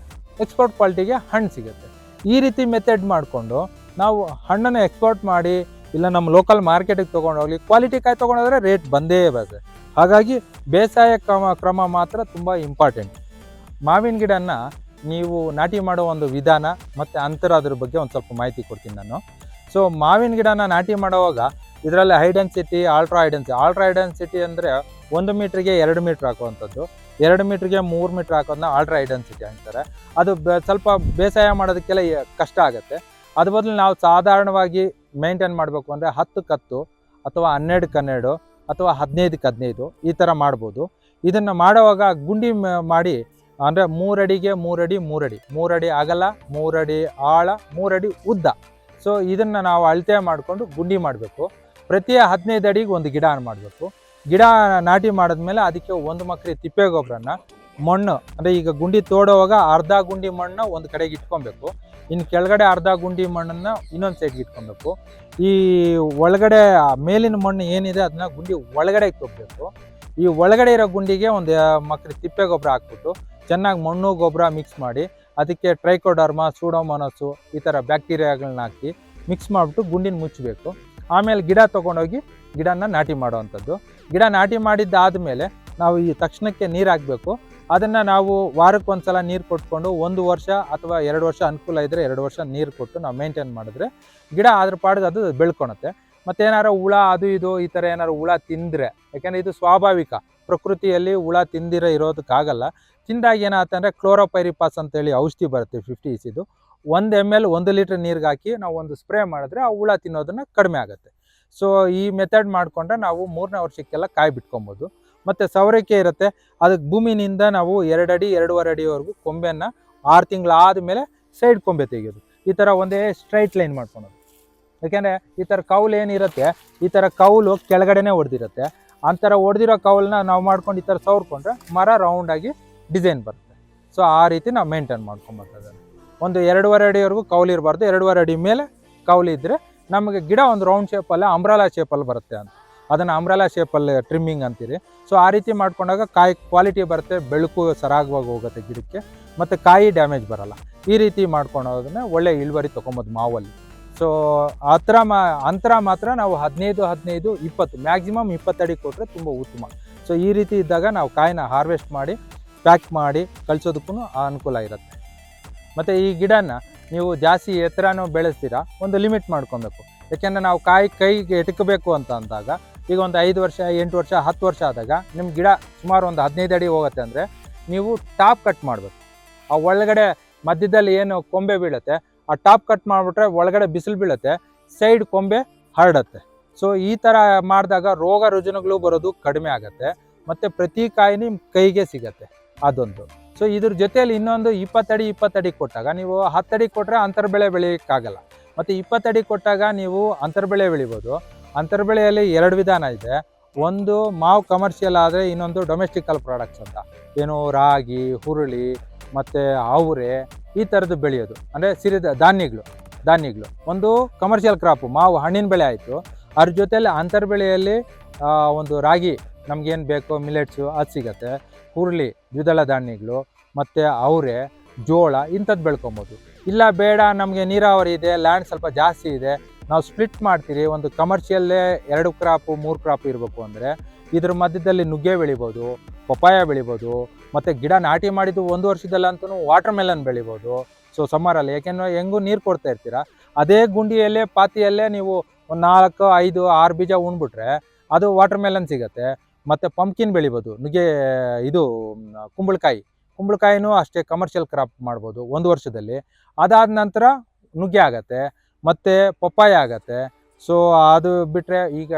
A: ಎಕ್ಸ್ಪೋರ್ಟ್ ಕ್ವಾಲಿಟಿಗೆ ಹಣ್ಣು ಸಿಗುತ್ತೆ. ಈ ರೀತಿ ಮೆಥಡ್ ಮಾಡಿಕೊಂಡು ನಾವು ಹಣ್ಣನ್ನು ಎಕ್ಸ್ಪೋರ್ಟ್ ಮಾಡಿ ಇಲ್ಲ ನಮ್ಮ ಲೋಕಲ್ ಮಾರ್ಕೆಟಿಗೆ ತೊಗೊಂಡೋಗ್ಲಿ, ಕ್ವಾಲಿಟಿ ಕಾಯಿ ತೊಗೊಂಡೋದ್ರೆ ರೇಟ್ ಬಂದೇ ಬರುತ್ತೆ. ಹಾಗಾಗಿ ಬೇಸಾಯ ಕ್ರಮ ಮಾತ್ರ ತುಂಬ ಇಂಪಾರ್ಟೆಂಟ್. ಮಾವಿನ ಗಿಡನ ನೀವು ನಾಟಿ ಮಾಡೋ ಒಂದು ವಿಧಾನ ಮತ್ತು ಅಂತರ ಅದ್ರ ಬಗ್ಗೆ ಒಂದು ಸ್ವಲ್ಪ ಮಾಹಿತಿ ಕೊಡ್ತೀನಿ ನಾನು. ಸೊ ಮಾವಿನ ಗಿಡನ ನಾಟಿ ಮಾಡುವಾಗ ಇದರಲ್ಲಿ high density, ultra high density ಅಂದರೆ 1 ಮೀಟ್ರಿಗೆ 2 ಮೀಟ್ರ್ ಹಾಕುವಂಥದ್ದು, 2 ಮೀಟ್ರಿಗೆ 3 ಮೀಟ್ರ್ ಹಾಕೋದನ್ನ ಅಲ್ಟ್ರಾ ಹೈ ಡೆನ್ಸಿಟಿ ಅಂತಾರೆ. ಅದು ಸ್ವಲ್ಪ ಬೇಸಾಯ ಮಾಡೋದಕ್ಕೆಲ್ಲ ಕಷ್ಟ ಆಗುತ್ತೆ. ಅದ್ರ ಬದಲು ನಾವು ಸಾಧಾರಣವಾಗಿ ಮೇಂಟೈನ್ ಮಾಡಬೇಕು ಅಂದರೆ 10 ಕತ್ತು ಅಥವಾ 12 12 ಅಥವಾ 15 15 ಈ ಥರ ಮಾಡ್ಬೋದು. ಇದನ್ನು ಮಾಡುವಾಗ ಗುಂಡಿ ಮಾಡಿ ಅಂದರೆ 3 ಅಡಿಗೆ 3 ಅಡಿ 3 ಅಡಿ 3 ಅಡಿ ಅಗಲ, 3 ಅಡಿ ಆಳ, 3 ಅಡಿ ಉದ್ದ. ಸೊ ಇದನ್ನು ನಾವು ಅಳತೆ ಮಾಡಿಕೊಂಡು ಗುಂಡಿ ಮಾಡಬೇಕು. ಪ್ರತಿ 15 ಅಡಿಗೆ ಒಂದು ಗಿಡ ಮಾಡಬೇಕು. ಗಿಡ ನಾಟಿ ಮಾಡಿದ್ಮೇಲೆ ಅದಕ್ಕೆ 1 ಮಕ್ರಿ ತಿಪ್ಪೆ ಗೊಬ್ಬರನ, ಮಣ್ಣು ಅಂದರೆ ಈಗ ಗುಂಡಿ ತೋಡುವಾಗ ಅರ್ಧ ಗುಂಡಿ ಮಣ್ಣು ಒಂದು ಕಡೆಗೆ ಇಟ್ಕೊಬೇಕು, ಇನ್ನು ಕೆಳಗಡೆ ಅರ್ಧ ಗುಂಡಿ ಮಣ್ಣನ್ನು ಇನ್ನೊಂದು ಸೈಡ್ಗೆ ಇಟ್ಕೊಬೇಕು. ಈ ಒಳಗಡೆ ಮೇಲಿನ ಮಣ್ಣು ಏನಿದೆ ಅದನ್ನ ಗುಂಡಿ ಒಳಗಡೆ ಇಟ್ಕೋಬೇಕು. ಈ ಒಳಗಡೆ ಇರೋ ಗುಂಡಿಗೆ 1 ಮಕ್ರಿ ತಿಪ್ಪೆ ಗೊಬ್ಬರ ಹಾಕ್ಬಿಟ್ಟು ಚೆನ್ನಾಗಿ ಮಣ್ಣು ಗೊಬ್ಬರ ಮಿಕ್ಸ್ ಮಾಡಿ ಅದಕ್ಕೆ ಟ್ರೈಕೋಡರ್ಮ, ಸೂಡೋಮೋನಸ್ಸು ಈ ಥರ ಬ್ಯಾಕ್ಟೀರಿಯಾಗಳನ್ನ ಹಾಕಿ ಮಿಕ್ಸ್ ಮಾಡಿಬಿಟ್ಟು ಗುಂಡಿನ ಮುಚ್ಚಬೇಕು. ಆಮೇಲೆ ಗಿಡ ತೊಗೊಂಡೋಗಿ ಗಿಡನ ನಾಟಿ ಮಾಡೋವಂಥದ್ದು. ಗಿಡ ನಾಟಿ ಮಾಡಿದ್ದಾದಮೇಲೆ ನಾವು ಈ ತಕ್ಷಣಕ್ಕೆ ನೀರು ಹಾಕಬೇಕು. ಅದನ್ನು ನಾವು ವಾರಕ್ಕೊಂದ್ಸಲ ನೀರು ಕೊಟ್ಕೊಂಡು 1 ವರ್ಷ ಅಥವಾ 2 ವರ್ಷ ಅನುಕೂಲ ಇದ್ದರೆ 2 ವರ್ಷ ನೀರು ಕೊಟ್ಟು ನಾವು ಮೇಂಟೈನ್ ಮಾಡಿದ್ರೆ ಗಿಡ ಅದ್ರ ಪಾಡಿಗೆ ಅದು ಬೆಳ್ಕೊಳುತ್ತೆ. ಮತ್ತು ಏನಾರು ಹುಳ ಅದು ಇದು ಈ ಥರ ಏನಾರು ಹುಳ ತಿಂದರೆ, ಯಾಕೆಂದರೆ ಇದು ಸ್ವಾಭಾವಿಕ, ಪ್ರಕೃತಿಯಲ್ಲಿ ಹುಳ ತಿಂದಿರೋ ಇರೋದಕ್ಕಾಗಲ್ಲ. ತಿಂದಾಗ ಏನಾಗ್ತಂದರೆ ಕ್ಲೋರೋಪೈರಿಪಾಸ್ ಅಂತೇಳಿ ಔಷಧಿ ಬರುತ್ತೆ 50 ಇಸಿದು, 1 ml 1 ಲೀಟ್ರ್ ನೀರಿಗೆ ಹಾಕಿ ನಾವು ಒಂದು ಸ್ಪ್ರೇ ಮಾಡಿದ್ರೆ ಆ ಹುಳ ತಿನ್ನೋದನ್ನು ಕಡಿಮೆ ಆಗುತ್ತೆ. ಸೊ ಈ ಮೆಥಡ್ ಮಾಡಿಕೊಂಡ್ರೆ ನಾವು 3ನೇ ವರ್ಷಕ್ಕೆಲ್ಲ ಕಾಯಿ ಬಿಟ್ಕೊಬೋದು. ಮತ್ತು ಸವರಿಕೆ ಇರುತ್ತೆ, ಅದಕ್ಕೆ ಭೂಮಿನಿಂದ ನಾವು 2 ಅಡಿ 2.5 ಅಡಿವರೆಗೂ ಕೊಂಬೆಯನ್ನು 6 ತಿಂಗಳಾದಮೇಲೆ ಸೈಡ್ ಕೊಂಬೆ ತೆಗೆಯೋದು. ಈ ಥರ ಒಂದೇ ಸ್ಟ್ರೈಟ್ ಲೈನ್ ಮಾಡ್ಕೊಳೋದು. ಯಾಕೆಂದರೆ ಈ ಥರ ಕೌಲು ಏನಿರುತ್ತೆ, ಈ ಥರ ಕೌಲು ಕೆಳಗಡೆನೇ ಹೊಡೆದಿರುತ್ತೆ. ಆ ಥರ ಹೊಡೆದಿರೋ ಕೌಲನ್ನ ನಾವು ಮಾಡ್ಕೊಂಡು ಈ ಥರ ಸವರ್ಕೊಂಡ್ರೆ ಮರ ರೌಂಡಾಗಿ ಡಿಸೈನ್ ಬರುತ್ತೆ. ಸೊ ಆ ರೀತಿ ನಾವು ಮೇಂಟೈನ್ ಮಾಡ್ಕೊಬರ್ತದೆ. ಒಂದು 2.5 ಅಡಿವರೆಗೂ ಕೌಲು ಇರಬಾರ್ದು, 2.5 ಅಡಿ ಮೇಲೆ ಕೌಲು ಇದ್ದರೆ ನಮಗೆ ಗಿಡ ಒಂದು ರೌಂಡ್ ಶೇಪಲ್ಲಿ ಅಂಬ್ರಾಲಾ ಶೇಪಲ್ಲಿ ಬರುತ್ತೆ ಅಂತ, ಅದನ್ನು ಅಂಬ್ರಾಲಾ ಶೇಪಲ್ಲಿ ಟ್ರಿಮ್ಮಿಂಗ್ ಅಂತೀರಿ. ಸೊ ಆ ರೀತಿ ಮಾಡ್ಕೊಂಡಾಗ ಕಾಯಿ ಕ್ವಾಲಿಟಿ ಬರುತ್ತೆ, ಬೆಳಕು ಸರಾಗವಾಗಿ ಹೋಗುತ್ತೆ ಗಿಡಕ್ಕೆ, ಮತ್ತು ಕಾಯಿ ಡ್ಯಾಮೇಜ್ ಬರೋಲ್ಲ. ಈ ರೀತಿ ಮಾಡ್ಕೊಳೋದನ್ನ ಒಳ್ಳೆ ಇಳುವರಿ ತೊಗೊಬೋದು ಮಾವಲ್ಲಿ. ಸೊ ಅಂತರ ಮಾತ್ರ ನಾವು 15 15 20 ಮ್ಯಾಕ್ಸಿಮಮ್ 20 ಅಡಿ ಕೊಟ್ಟರೆ ತುಂಬ ಉತ್ತಮ. ಸೊ ಈ ರೀತಿ ಇದ್ದಾಗ ನಾವು ಕಾಯಿನ ಹಾರ್ವೆಸ್ಟ್ ಮಾಡಿ ಪ್ಯಾಕ್ ಮಾಡಿ ಕಳಿಸೋದಕ್ಕೂ ಅನುಕೂಲ ಇರುತ್ತೆ. ಮತ್ತು ಈ ಗಿಡನ ನೀವು ಜಾಸ್ತಿ ಎತ್ತರನೂ ಬೆಳೆಸ್ತೀರಾ, ಒಂದು ಲಿಮಿಟ್ ಮಾಡ್ಕೊಬೇಕು. ಯಾಕೆಂದರೆ ನಾವು ಕೈಗೆ ಎಟಕಬೇಕು ಅಂತ ಅಂದಾಗ ಈಗ ಒಂದು 5 ವರ್ಷ 8 ವರ್ಷ 10 ವರ್ಷ ಆದಾಗ ನಿಮ್ಮ ಗಿಡ ಸುಮಾರು ಒಂದು 15 ಅಡಿ ಹೋಗುತ್ತೆ ಅಂದರೆ ನೀವು ಟಾಪ್ ಕಟ್ ಮಾಡಬೇಕು. ಆ ಒಳಗಡೆ ಮಧ್ಯದಲ್ಲಿ ಏನು ಕೊಂಬೆ ಬೀಳುತ್ತೆ ಆ ಟಾಪ್ ಕಟ್ ಮಾಡಿಬಿಟ್ರೆ ಒಳಗಡೆ ಬಿಸಿಲು ಬೀಳುತ್ತೆ, ಸೈಡ್ ಕೊಂಬೆ ಹರಡುತ್ತೆ. ಸೊ ಈ ಥರ ಮಾಡಿದಾಗ ರೋಗ ರುಜಿನಗಳು ಬರೋದು ಕಡಿಮೆ ಆಗುತ್ತೆ, ಮತ್ತು ಪ್ರತಿ ಕಾಯಿ ನಿಮ್ಮ ಕೈಗೆ ಸಿಗುತ್ತೆ ಅದೊಂದು. ಸೊ ಇದ್ರ ಜೊತೆಯಲ್ಲಿ ಇನ್ನೊಂದು 20 ಅಡಿ 20 ಅಡಿ ಕೊಟ್ಟಾಗ ನೀವು 10 ಅಡಿ ಕೊಟ್ಟರೆ ಅಂತರ್ಬೆಳೆ ಬೆಳೆಯೋಕ್ಕಾಗಲ್ಲ. ಮತ್ತು 20 ಅಡಿ ಕೊಟ್ಟಾಗ ನೀವು ಅಂತರ್ಬೆಳೆ ಬೆಳಿಬೋದು. ಅಂತರ್ಬೆಳೆಯಲ್ಲಿ 2 ವಿಧಾನ ಇದೆ. ಒಂದು ಮಾವು ಕಮರ್ಷಿಯಲ್ ಆದರೆ, ಇನ್ನೊಂದು ಡೊಮೆಸ್ಟಿಕಲ್ ಪ್ರಾಡಕ್ಟ್ಸ್ ಅಂತ, ಏನು ರಾಗಿ, ಹುರುಳಿ ಮತ್ತು ಅವರೆ ಈ ಥರದ್ದು ಬೆಳೆಯೋದು. ಅಂದರೆ ಧಾನ್ಯಗಳು ಒಂದು ಕಮರ್ಷಿಯಲ್ ಕ್ರಾಪು, ಮಾವು ಹಣ್ಣಿನ ಬೆಳೆ ಆಯಿತು. ಅದ್ರ ಜೊತೆಯಲ್ಲಿ ಅಂತರ್ ಬೆಳೆಯಲ್ಲಿ ಒಂದು ರಾಗಿ ನಮಗೇನು ಬೇಕೋ ಮಿಲೆಟ್ಸು ಅದು ಸಿಗುತ್ತೆ, ಹುರುಳಿ ದ್ವಿದಳ ಧಾನ್ಯಗಳು, ಮತ್ತು ಅವರೆ, ಜೋಳ ಇಂಥದ್ದು ಬೆಳ್ಕೊಬೋದು. ಇಲ್ಲ ಬೇಡ ನಮಗೆ ನೀರಾವರಿ ಇದೆ, ಲ್ಯಾಂಡ್ ಸ್ವಲ್ಪ ಜಾಸ್ತಿ ಇದೆ, ನಾವು ಸ್ಪ್ಲಿಟ್ ಮಾಡ್ತೀರಿ, ಒಂದು ಕಮರ್ಷಿಯಲ್ಲೇ 2 ಕ್ರಾಪು 3 ಕ್ರಾಪ್ ಇರಬೇಕು ಅಂದರೆ ಇದ್ರ ಮಧ್ಯದಲ್ಲಿ ನುಗ್ಗೆ ಬೆಳಿಬೋದು, ಪಪ್ಪಾಯ ಬೆಳಿಬೋದು, ಮತ್ತು ಗಿಡ ನಾಟಿ ಮಾಡಿದ್ದು 1 ವರ್ಷದಲ್ಲಂತೂ ವಾಟರ್ ಮೆಲನ್ ಬೆಳಿಬೋದು. ಸೊ ಸಮ್ಮರಲ್ಲಿ ಯಾಕೆಂದರೆ ಹೆಂಗೂ ನೀರು ಕೊಡ್ತಾ ಇರ್ತೀರ, ಅದೇ ಗುಂಡಿಯಲ್ಲೇ ಪಾತಿಯಲ್ಲೇ ನೀವು ಒಂದು 4, 5, 6 ಬೀಜ ಉಣ್ಬಿಟ್ರೆ ಅದು ವಾಟರ್ ಮೆಲನ್ ಸಿಗುತ್ತೆ. ಮತ್ತು ಪಂಪ್ಕಿನ್ ಬೆಳಿಬೋದು, ಇದು ಕುಂಬಳಕಾಯಿನೂ ಅಷ್ಟೇ ಕಮರ್ಷಿಯಲ್ ಕ್ರಾಪ್ ಮಾಡ್ಬೋದು 1 ವರ್ಷದಲ್ಲಿ. ಅದಾದ ನಂತರ ನುಗ್ಗೆ ಆಗತ್ತೆ, ಮತ್ತು ಪಪ್ಪಾಯ ಆಗತ್ತೆ. ಸೊ ಅದು ಬಿಟ್ಟರೆ ಈಗ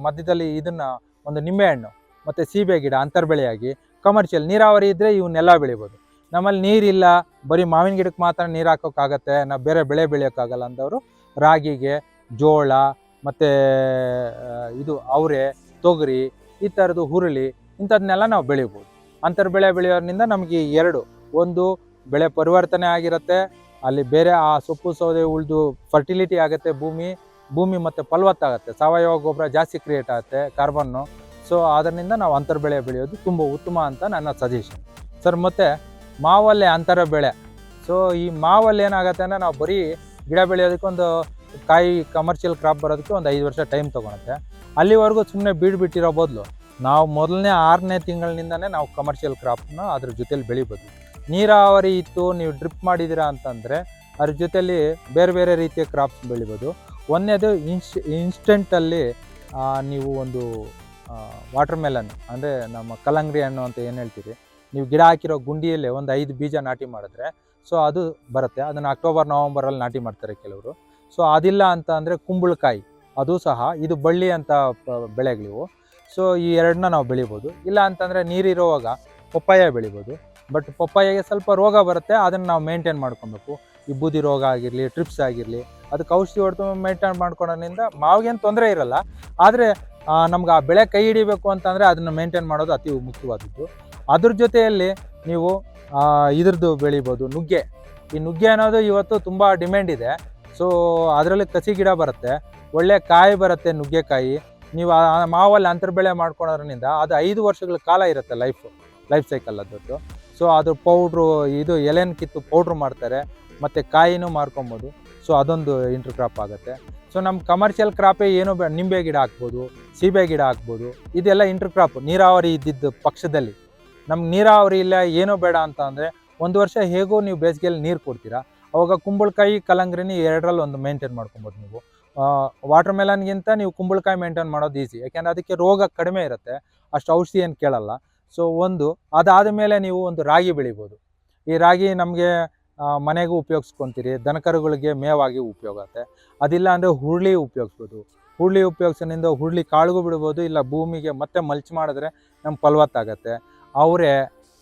A: ಮಧ್ಯದಲ್ಲಿ ಇದನ್ನು ಒಂದು ನಿಂಬೆಹಣ್ಣು ಮತ್ತು ಸೀಬೆ ಗಿಡ ಅಂತರ್ಬೆಳೆಯಾಗಿ ಕಮರ್ಷಿಯಲ್ ನೀರಾವರಿ ಇದ್ದರೆ ಇವನ್ನೆಲ್ಲ ಬೆಳಿಬೋದು. ನಮ್ಮಲ್ಲಿ ನೀರಿಲ್ಲ, ಬರೀ ಮಾವಿನ ಗಿಡಕ್ಕೆ ಮಾತ್ರ ನೀರು ಹಾಕೋಕ್ಕಾಗತ್ತೆ, ನಾವು ಬೇರೆ ಬೆಳೆ ಬೆಳೆಯೋಕ್ಕಾಗಲ್ಲ ಅಂದವರು ರಾಗಿಗೆ, ಜೋಳ ಮತ್ತು ಅವರೆ, ತೊಗರಿ ಈ ಥರದ್ದು ಹುರುಳಿ ಇಂಥದನ್ನೆಲ್ಲ ನಾವು ಬೆಳಿಬೋದು. ಅಂತರ್ಬೆಳೆ ಬೆಳೆಯೋದ್ರಿಂದ ನಮಗೆ 2, ಒಂದು ಬೆಳೆ ಪರಿವರ್ತನೆ ಆಗಿರುತ್ತೆ, ಅಲ್ಲಿ ಬೇರೆ ಆ ಸೊಪ್ಪು ಸೌದೆ ಉಳಿದು ಫರ್ಟಿಲಿಟಿ ಆಗುತ್ತೆ, ಭೂಮಿ ಮತ್ತು ಫಲವತ್ತಾಗುತ್ತೆ, ಸಾವಯವ ಗೊಬ್ಬರ ಜಾಸ್ತಿ ಕ್ರಿಯೇಟ್ ಆಗುತ್ತೆ, ಕಾರ್ಬನ್ನು. ಸೊ ಅದರಿಂದ ನಾವು ಅಂತರ್ಬೆಳೆ ಬೆಳೆಯೋದು ತುಂಬ ಉತ್ತಮ ಅಂತ ನನ್ನ ಸಜೆಷನ್ ಸರ್. ಮತ್ತು ಮಾವಲ್ಲಿ ಅಂತರ ಬೆಳೆ. ಸೊ ಈ ಮಾವಲ್ಲಿ ಏನಾಗುತ್ತೆ ಅಂದರೆ ನಾವು ಬರೀ ಗಿಡ ಬೆಳೆಯೋದಕ್ಕೆ ಒಂದು ಕಾಯಿ ಕಮರ್ಷಿಯಲ್ ಕ್ರಾಪ್ ಬರೋದಕ್ಕೆ ಒಂದು 5 ವರ್ಷ ಟೈಮ್ ತೊಗೊಳುತ್ತೆ. ಅಲ್ಲಿವರೆಗೂ ಸುಮ್ಮನೆ ಬಿಟ್ಟಿರೋ ಬದಲು ನಾವು ಮೊದಲನೇ 6ನೇ ತಿಂಗಳಿನಿಂದನೇ ನಾವು ಕಮರ್ಷಿಯಲ್ ಕ್ರಾಪ್ನ ಅದ್ರ ಜೊತೆಲಿ ಬೆಳಿಬೋದು. ನೀರಾವರಿ ಇತ್ತು, ನೀವು ಡ್ರಿಪ್ ಮಾಡಿದ್ದೀರಾ ಅಂತಂದರೆ ಅದ್ರ ಜೊತೆಲಿ ಬೇರೆ ರೀತಿಯ ಕ್ರಾಪ್ಸ್ ಬೆಳಿಬೋದು. ಒಂದನೇದು ಇನ್ಸ್ಟೆಂಟಲ್ಲಿ ನೀವು ಒಂದು ವಾಟರ್ ಮೆಲನ್ ಅಂದರೆ ನಮ್ಮ ಕಲ್ಲಂಗಡಿ ಹಣ್ಣು ಅಂತ ಏನು ಹೇಳ್ತೀರಿ, ನೀವು ಗಿಡ ಹಾಕಿರೋ ಗುಂಡಿಯಲ್ಲೇ ಒಂದು 5 ಬೀಜ ನಾಟಿ ಮಾಡಿದ್ರೆ ಸೊ ಅದು ಬರುತ್ತೆ. ಅದನ್ನು ಅಕ್ಟೋಬರ್ ನವಂಬರಲ್ಲಿ ನಾಟಿ ಮಾಡ್ತಾರೆ ಕೆಲವರು. ಸೊ ಅದಿಲ್ಲ ಅಂತ ಅಂದರೆ ಕುಂಬಳಕಾಯಿ, ಅದು ಸಹ ಇದು ಬಳ್ಳಿ ಅಂತ ಬೆಳೆಗಳಿವು. ಸೊ ಈ 2ನ್ನ ನಾವು ಬೆಳಿಬೋದು. ಇಲ್ಲ ಅಂತಂದರೆ ನೀರಿರುವಾಗ ಪಪ್ಪಾಯ ಬೆಳಿಬೋದು. ಬಟ್ ಪಪ್ಪಾಯಿಗೆ ಸ್ವಲ್ಪ ರೋಗ ಬರುತ್ತೆ, ಅದನ್ನು ನಾವು ಮೇಂಟೈನ್ ಮಾಡ್ಕೊಬೇಕು. ಈ ಬೂದಿ ರೋಗ ಆಗಿರಲಿ, ಟ್ರಿಪ್ಸ್ ಆಗಿರಲಿ, ಅದಕ್ಕೆ ಔಷಧಿ ಹೊಡೆದು ಮೇಂಟೈನ್ ಮಾಡ್ಕೊಳೋದ್ರಿಂದ ಮಾವಿಗೇನು ತೊಂದರೆ ಇರಲ್ಲ. ಆದರೆ ನಮ್ಗೆ ಆ ಬೆಳೆ ಕೈ ಹಿಡಿಬೇಕು ಅಂತಂದರೆ ಅದನ್ನು ಮೇಂಟೈನ್ ಮಾಡೋದು ಅತಿ ಮುಖ್ಯವಾದದ್ದು. ಅದ್ರ ಜೊತೆಯಲ್ಲಿ ನೀವು ಇದ್ರದ್ದು ಬೆಳಿಬೋದು, ನುಗ್ಗೆ. ಈ ನುಗ್ಗೆ ಅನ್ನೋದು ಇವತ್ತು ತುಂಬ ಡಿಮ್ಯಾಂಡ್ ಇದೆ. ಸೊ ಅದರಲ್ಲಿ ಕಸಿ ಗಿಡ ಬರುತ್ತೆ, ಒಳ್ಳೆ ಕಾಯಿ ಬರುತ್ತೆ ನುಗ್ಗೆಕಾಯಿ. ನೀವು ಮಾವಲ್ಲಿ ಅಂತರ್ಬೆಳೆ ಮಾಡ್ಕೊಳೋದ್ರಿಂದ ಅದು 5 ವರ್ಷಗಳ ಕಾಲ ಇರುತ್ತೆ ಲೈಫ್ ಸೈಕಲ್ ಅದರದ್ದು. ಸೊ ಅದು ಪೌಡ್ರು, ಇದು ಎಲೆನ ಕಿತ್ತು ಪೌಡ್ರು ಮಾಡ್ತಾರೆ, ಮತ್ತು ಕಾಯಿನೂ ಮಾರ್ಕೊಬೋದು. ಸೊ ಅದೊಂದು ಇಂಟರ್ ಕ್ರಾಪ್ ಆಗುತ್ತೆ. ಸೊ ನಮ್ಮ ಕಮರ್ಷಿಯಲ್ ಕ್ರಾಪೇ ಏನೋ ನಿಂಬೆ ಗಿಡ ಹಾಕ್ಬೋದು, ಸೀಬೆ ಗಿಡ ಹಾಕ್ಬೋದು. ಇದೆಲ್ಲ ಇಂಟರ್ ಕ್ರಾಪ್ ನೀರಾವರಿ ಇದ್ದಿದ್ದು ಪಕ್ಷದಲ್ಲಿ. ನಮ್ಗೆ ನೀರಾವರಿ ಇಲ್ಲ, ಏನೋ ಬೇಡ ಅಂತ ಅಂದರೆ 1 ವರ್ಷ ಹೇಗೋ ನೀವು ಬೇಸಿಗೆಯಲ್ಲಿ ನೀರು ಕೊಡ್ತೀರಾ, ಅವಾಗ ಕುಂಬಳಕಾಯಿ ಕಲ್ಲಂಗರಿನಿ 2ರಲ್ಲಿ ಒಂದು ಮೇಂಟೈನ್ ಮಾಡ್ಕೊಬೋದು ನೀವು. ವಾಟರ್ ಮೆಲನ್ಗಿಂತ ನೀವು ಕುಂಬಳಕಾಯಿ ಮೇಂಟೈನ್ ಮಾಡೋದು ಈಸಿ, ಯಾಕೆಂದರೆ ಅದಕ್ಕೆ ರೋಗ ಕಡಿಮೆ ಇರುತ್ತೆ, ಅಷ್ಟು ಔಷಧಿ ಏನು ಕೇಳಲ್ಲ. ಸೊ ಅದಾದ ಮೇಲೆ ನೀವು ಒಂದು ರಾಗಿ ಬೆಳಿಬೋದು. ಈ ರಾಗಿ ನಮಗೆ ಮನೆಗೂ ಉಪಯೋಗಿಸ್ಕೊತೀರಿ, ದನಕರುಗಳಿಗೆ ಮೇವಾಗಿ ಉಪಯೋಗ ಆಗುತ್ತೆ. ಅದಿಲ್ಲ ಅಂದರೆ ಹುರುಳಿ ಉಪಯೋಗಿಸ್ಬೋದು. ಹುರುಳಿ ಉಪಯೋಗಿಸೋದ್ರಿಂದ ಹುರುಳಿ ಕಾಳಿಗೂ ಬಿಡ್ಬೋದು, ಇಲ್ಲ ಭೂಮಿಗೆ ಮತ್ತೆ ಮಲ್ಚ್ ಮಾಡಿದ್ರೆ ನಮ್ಗೆ ಫಲವತ್ತಾಗತ್ತೆ. ಅವರೆ,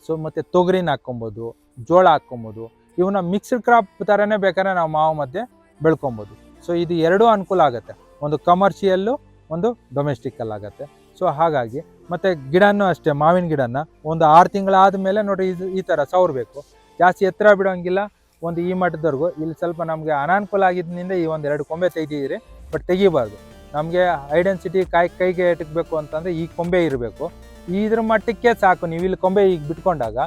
A: ಸೊ ಮತ್ತು ತೊಗರಿನ ಹಾಕ್ಕೊಬೋದು, ಜೋಳ ಹಾಕ್ಕೊಬೋದು. ಇವನ್ನ ಮಿಕ್ಸ್ಡ್ ಕ್ರಾಪ್ ಥರನೇ ಬೇಕಾದ್ರೆ ನಾವು ಮಾವು ಮಧ್ಯೆ ಬೆಳ್ಕೊಬೋದು. ಸೊ ಇದು 2 ಅನುಕೂಲ ಆಗುತ್ತೆ, ಒಂದು ಕಮರ್ಷಿಯಲ್ಲು, ಒಂದು ಡೊಮೆಸ್ಟಿಕಲ್ ಆಗುತ್ತೆ. ಸೊ ಹಾಗಾಗಿ ಮತ್ತು ಗಿಡನೂ ಅಷ್ಟೇ, ಮಾವಿನ ಗಿಡನ ಒಂದು 6 ತಿಂಗಳಾದ ಮೇಲೆ ನೋಡಿರಿ ಈ ಥರ ಸವರಬೇಕು. ಜಾಸ್ತಿ ಎತ್ತರ ಬಿಡೋಂಗಿಲ್ಲ, ಒಂದು ಈ ಮಟ್ಟದವರೆಗೂ. ಇಲ್ಲಿ ಸ್ವಲ್ಪ ನಮಗೆ ಅನಾನುಕೂಲ ಆಗಿದ್ದರಿಂದ ಈ 1-2 ಕೊಂಬೆ ತೆಗೆದಿದ್ದೀರಿ, ಬಟ್ ತೆಗಿಬಾರ್ದು. ನಮಗೆ ಐಡೆನ್ಸಿಟಿ ಕೈಗೆ ಎಟಕಬೇಕು ಅಂತಂದರೆ ಈ ಕೊಂಬೆ ಇರಬೇಕು. ಇದ್ರ ಮಟ್ಟಕ್ಕೆ ಸಾಕು. ನೀವು ಇಲ್ಲಿ ಕೊಂಬೆ ಈಗ ಬಿಟ್ಕೊಂಡಾಗ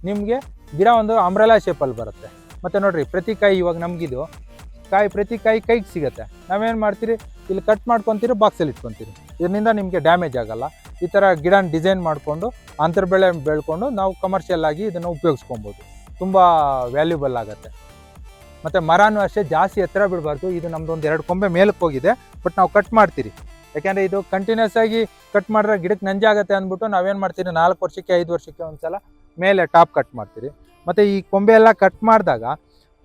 A: ನಿಮಗೆ ಗಿಡ ಒಂದು ಅಂಬ್ರೆಲಾ ಶೇಪಲ್ಲಿ ಬರುತ್ತೆ. ಮತ್ತು ನೋಡಿರಿ ಪ್ರತಿ ಕಾಯಿ, ಇವಾಗ ನಮಗಿದು ಪ್ರತಿ ಕಾಯಿ ಕೈಗೆ ಸಿಗುತ್ತೆ. ನಾವೇನು ಮಾಡ್ತೀರಿ, ಇಲ್ಲಿ ಕಟ್ ಮಾಡ್ಕೊತೀರಿ, ಬಾಕ್ಸಲ್ಲಿ ಇಟ್ಕೊತೀರಿ. ಇದರಿಂದ ನಿಮಗೆ ಡ್ಯಾಮೇಜ್ ಆಗಲ್ಲ. ಈ ಥರ ಗಿಡನ ಡಿಸೈನ್ ಮಾಡಿಕೊಂಡು ಅಂತರ್ಬೆಳೆ ಬೆಳ್ಕೊಂಡು ನಾವು ಕಮರ್ಷಿಯಲ್ ಆಗಿ ಇದನ್ನು ಉಪಯೋಗಿಸ್ಕೊಬೋದು, ತುಂಬ ವ್ಯಾಲ್ಯೂಬಲ್ ಆಗುತ್ತೆ. ಮತ್ತು ಮರನೂ ಅಷ್ಟೇ ಜಾಸ್ತಿ ಎತ್ತರ ಬಿಡಬಾರ್ದು. ಇದು ನಮ್ಮದು ಒಂದು 2 ಕೊಂಬೆ ಮೇಲಕ್ಕೆ ಹೋಗಿದೆ, ಬಟ್ ನಾವು ಕಟ್ ಮಾಡ್ತೀರಿ. ಯಾಕೆಂದರೆ ಇದು ಕಂಟಿನ್ಯೂಸ್ ಆಗಿ ಕಟ್ ಮಾಡಿದ್ರೆ ಗಿಡಕ್ಕೆ ನಂಜಾಗುತ್ತೆ ಅಂದ್ಬಿಟ್ಟು ನಾವೇನು ಮಾಡ್ತೀರಿ, 4 ವರ್ಷಕ್ಕೆ 5 ವರ್ಷಕ್ಕೆ ಒಂದು ಸಲ ಮೇಲೆ ಟಾಪ್ ಕಟ್ ಮಾಡ್ತೀರಿ. ಮತ್ತು ಈ ಕೊಂಬೆ ಎಲ್ಲ ಕಟ್ ಮಾಡಿದಾಗ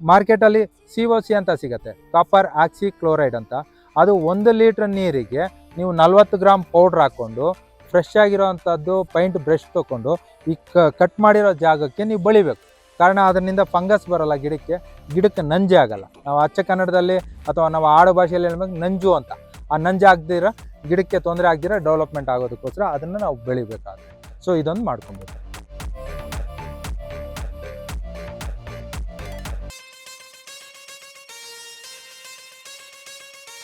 A: ಮಾರ್ಕೆಟಲ್ಲಿ COC ಅಂತ ಸಿಗುತ್ತೆ, ಕಾಪರ್ ಆಕ್ಸಿ ಕ್ಲೋರೈಡ್ ಅಂತ. ಅದು 1 ಲೀಟ್ರ್ ನೀರಿಗೆ ನೀವು 40 ಗ್ರಾಮ್ ಪೌಡ್ರ್ ಹಾಕ್ಕೊಂಡು ಫ್ರೆಶ್ ಆಗಿರೋವಂಥದ್ದು ಪೈಂಟ್ ಬ್ರಷ್ ತೊಗೊಂಡು ಈ ಕಟ್ ಮಾಡಿರೋ ಜಾಗಕ್ಕೆ ನೀವು ಬಳಿಬೇಕು. ಕಾರಣ ಅದರಿಂದ ಫಂಗಸ್ ಬರೋಲ್ಲ, ಗಿಡಕ್ಕೆ ನಂಜೆ ಆಗಲ್ಲ. ನಾವು ಅಚ್ಚ ಕನ್ನಡದಲ್ಲಿ ಅಥವಾ ನಾವು ಆಡು ಭಾಷೆಯಲ್ಲಿ ಹೇಳ್ಬೇಕು ನಂಜು ಅಂತ. ಆ ನಂಜು ಆಗದಿರ ಗಿಡಕ್ಕೆ ತೊಂದರೆ ಆಗದಿರ ಡೆವಲಪ್ಮೆಂಟ್ ಆಗೋದಕ್ಕೋಸ್ಕರ ಅದನ್ನು ನಾವು ಬೆಳಿಬೇಕಾಗುತ್ತೆ. ಸೊ ಇದೊಂದು ಮಾಡ್ಕೊಬೋದು.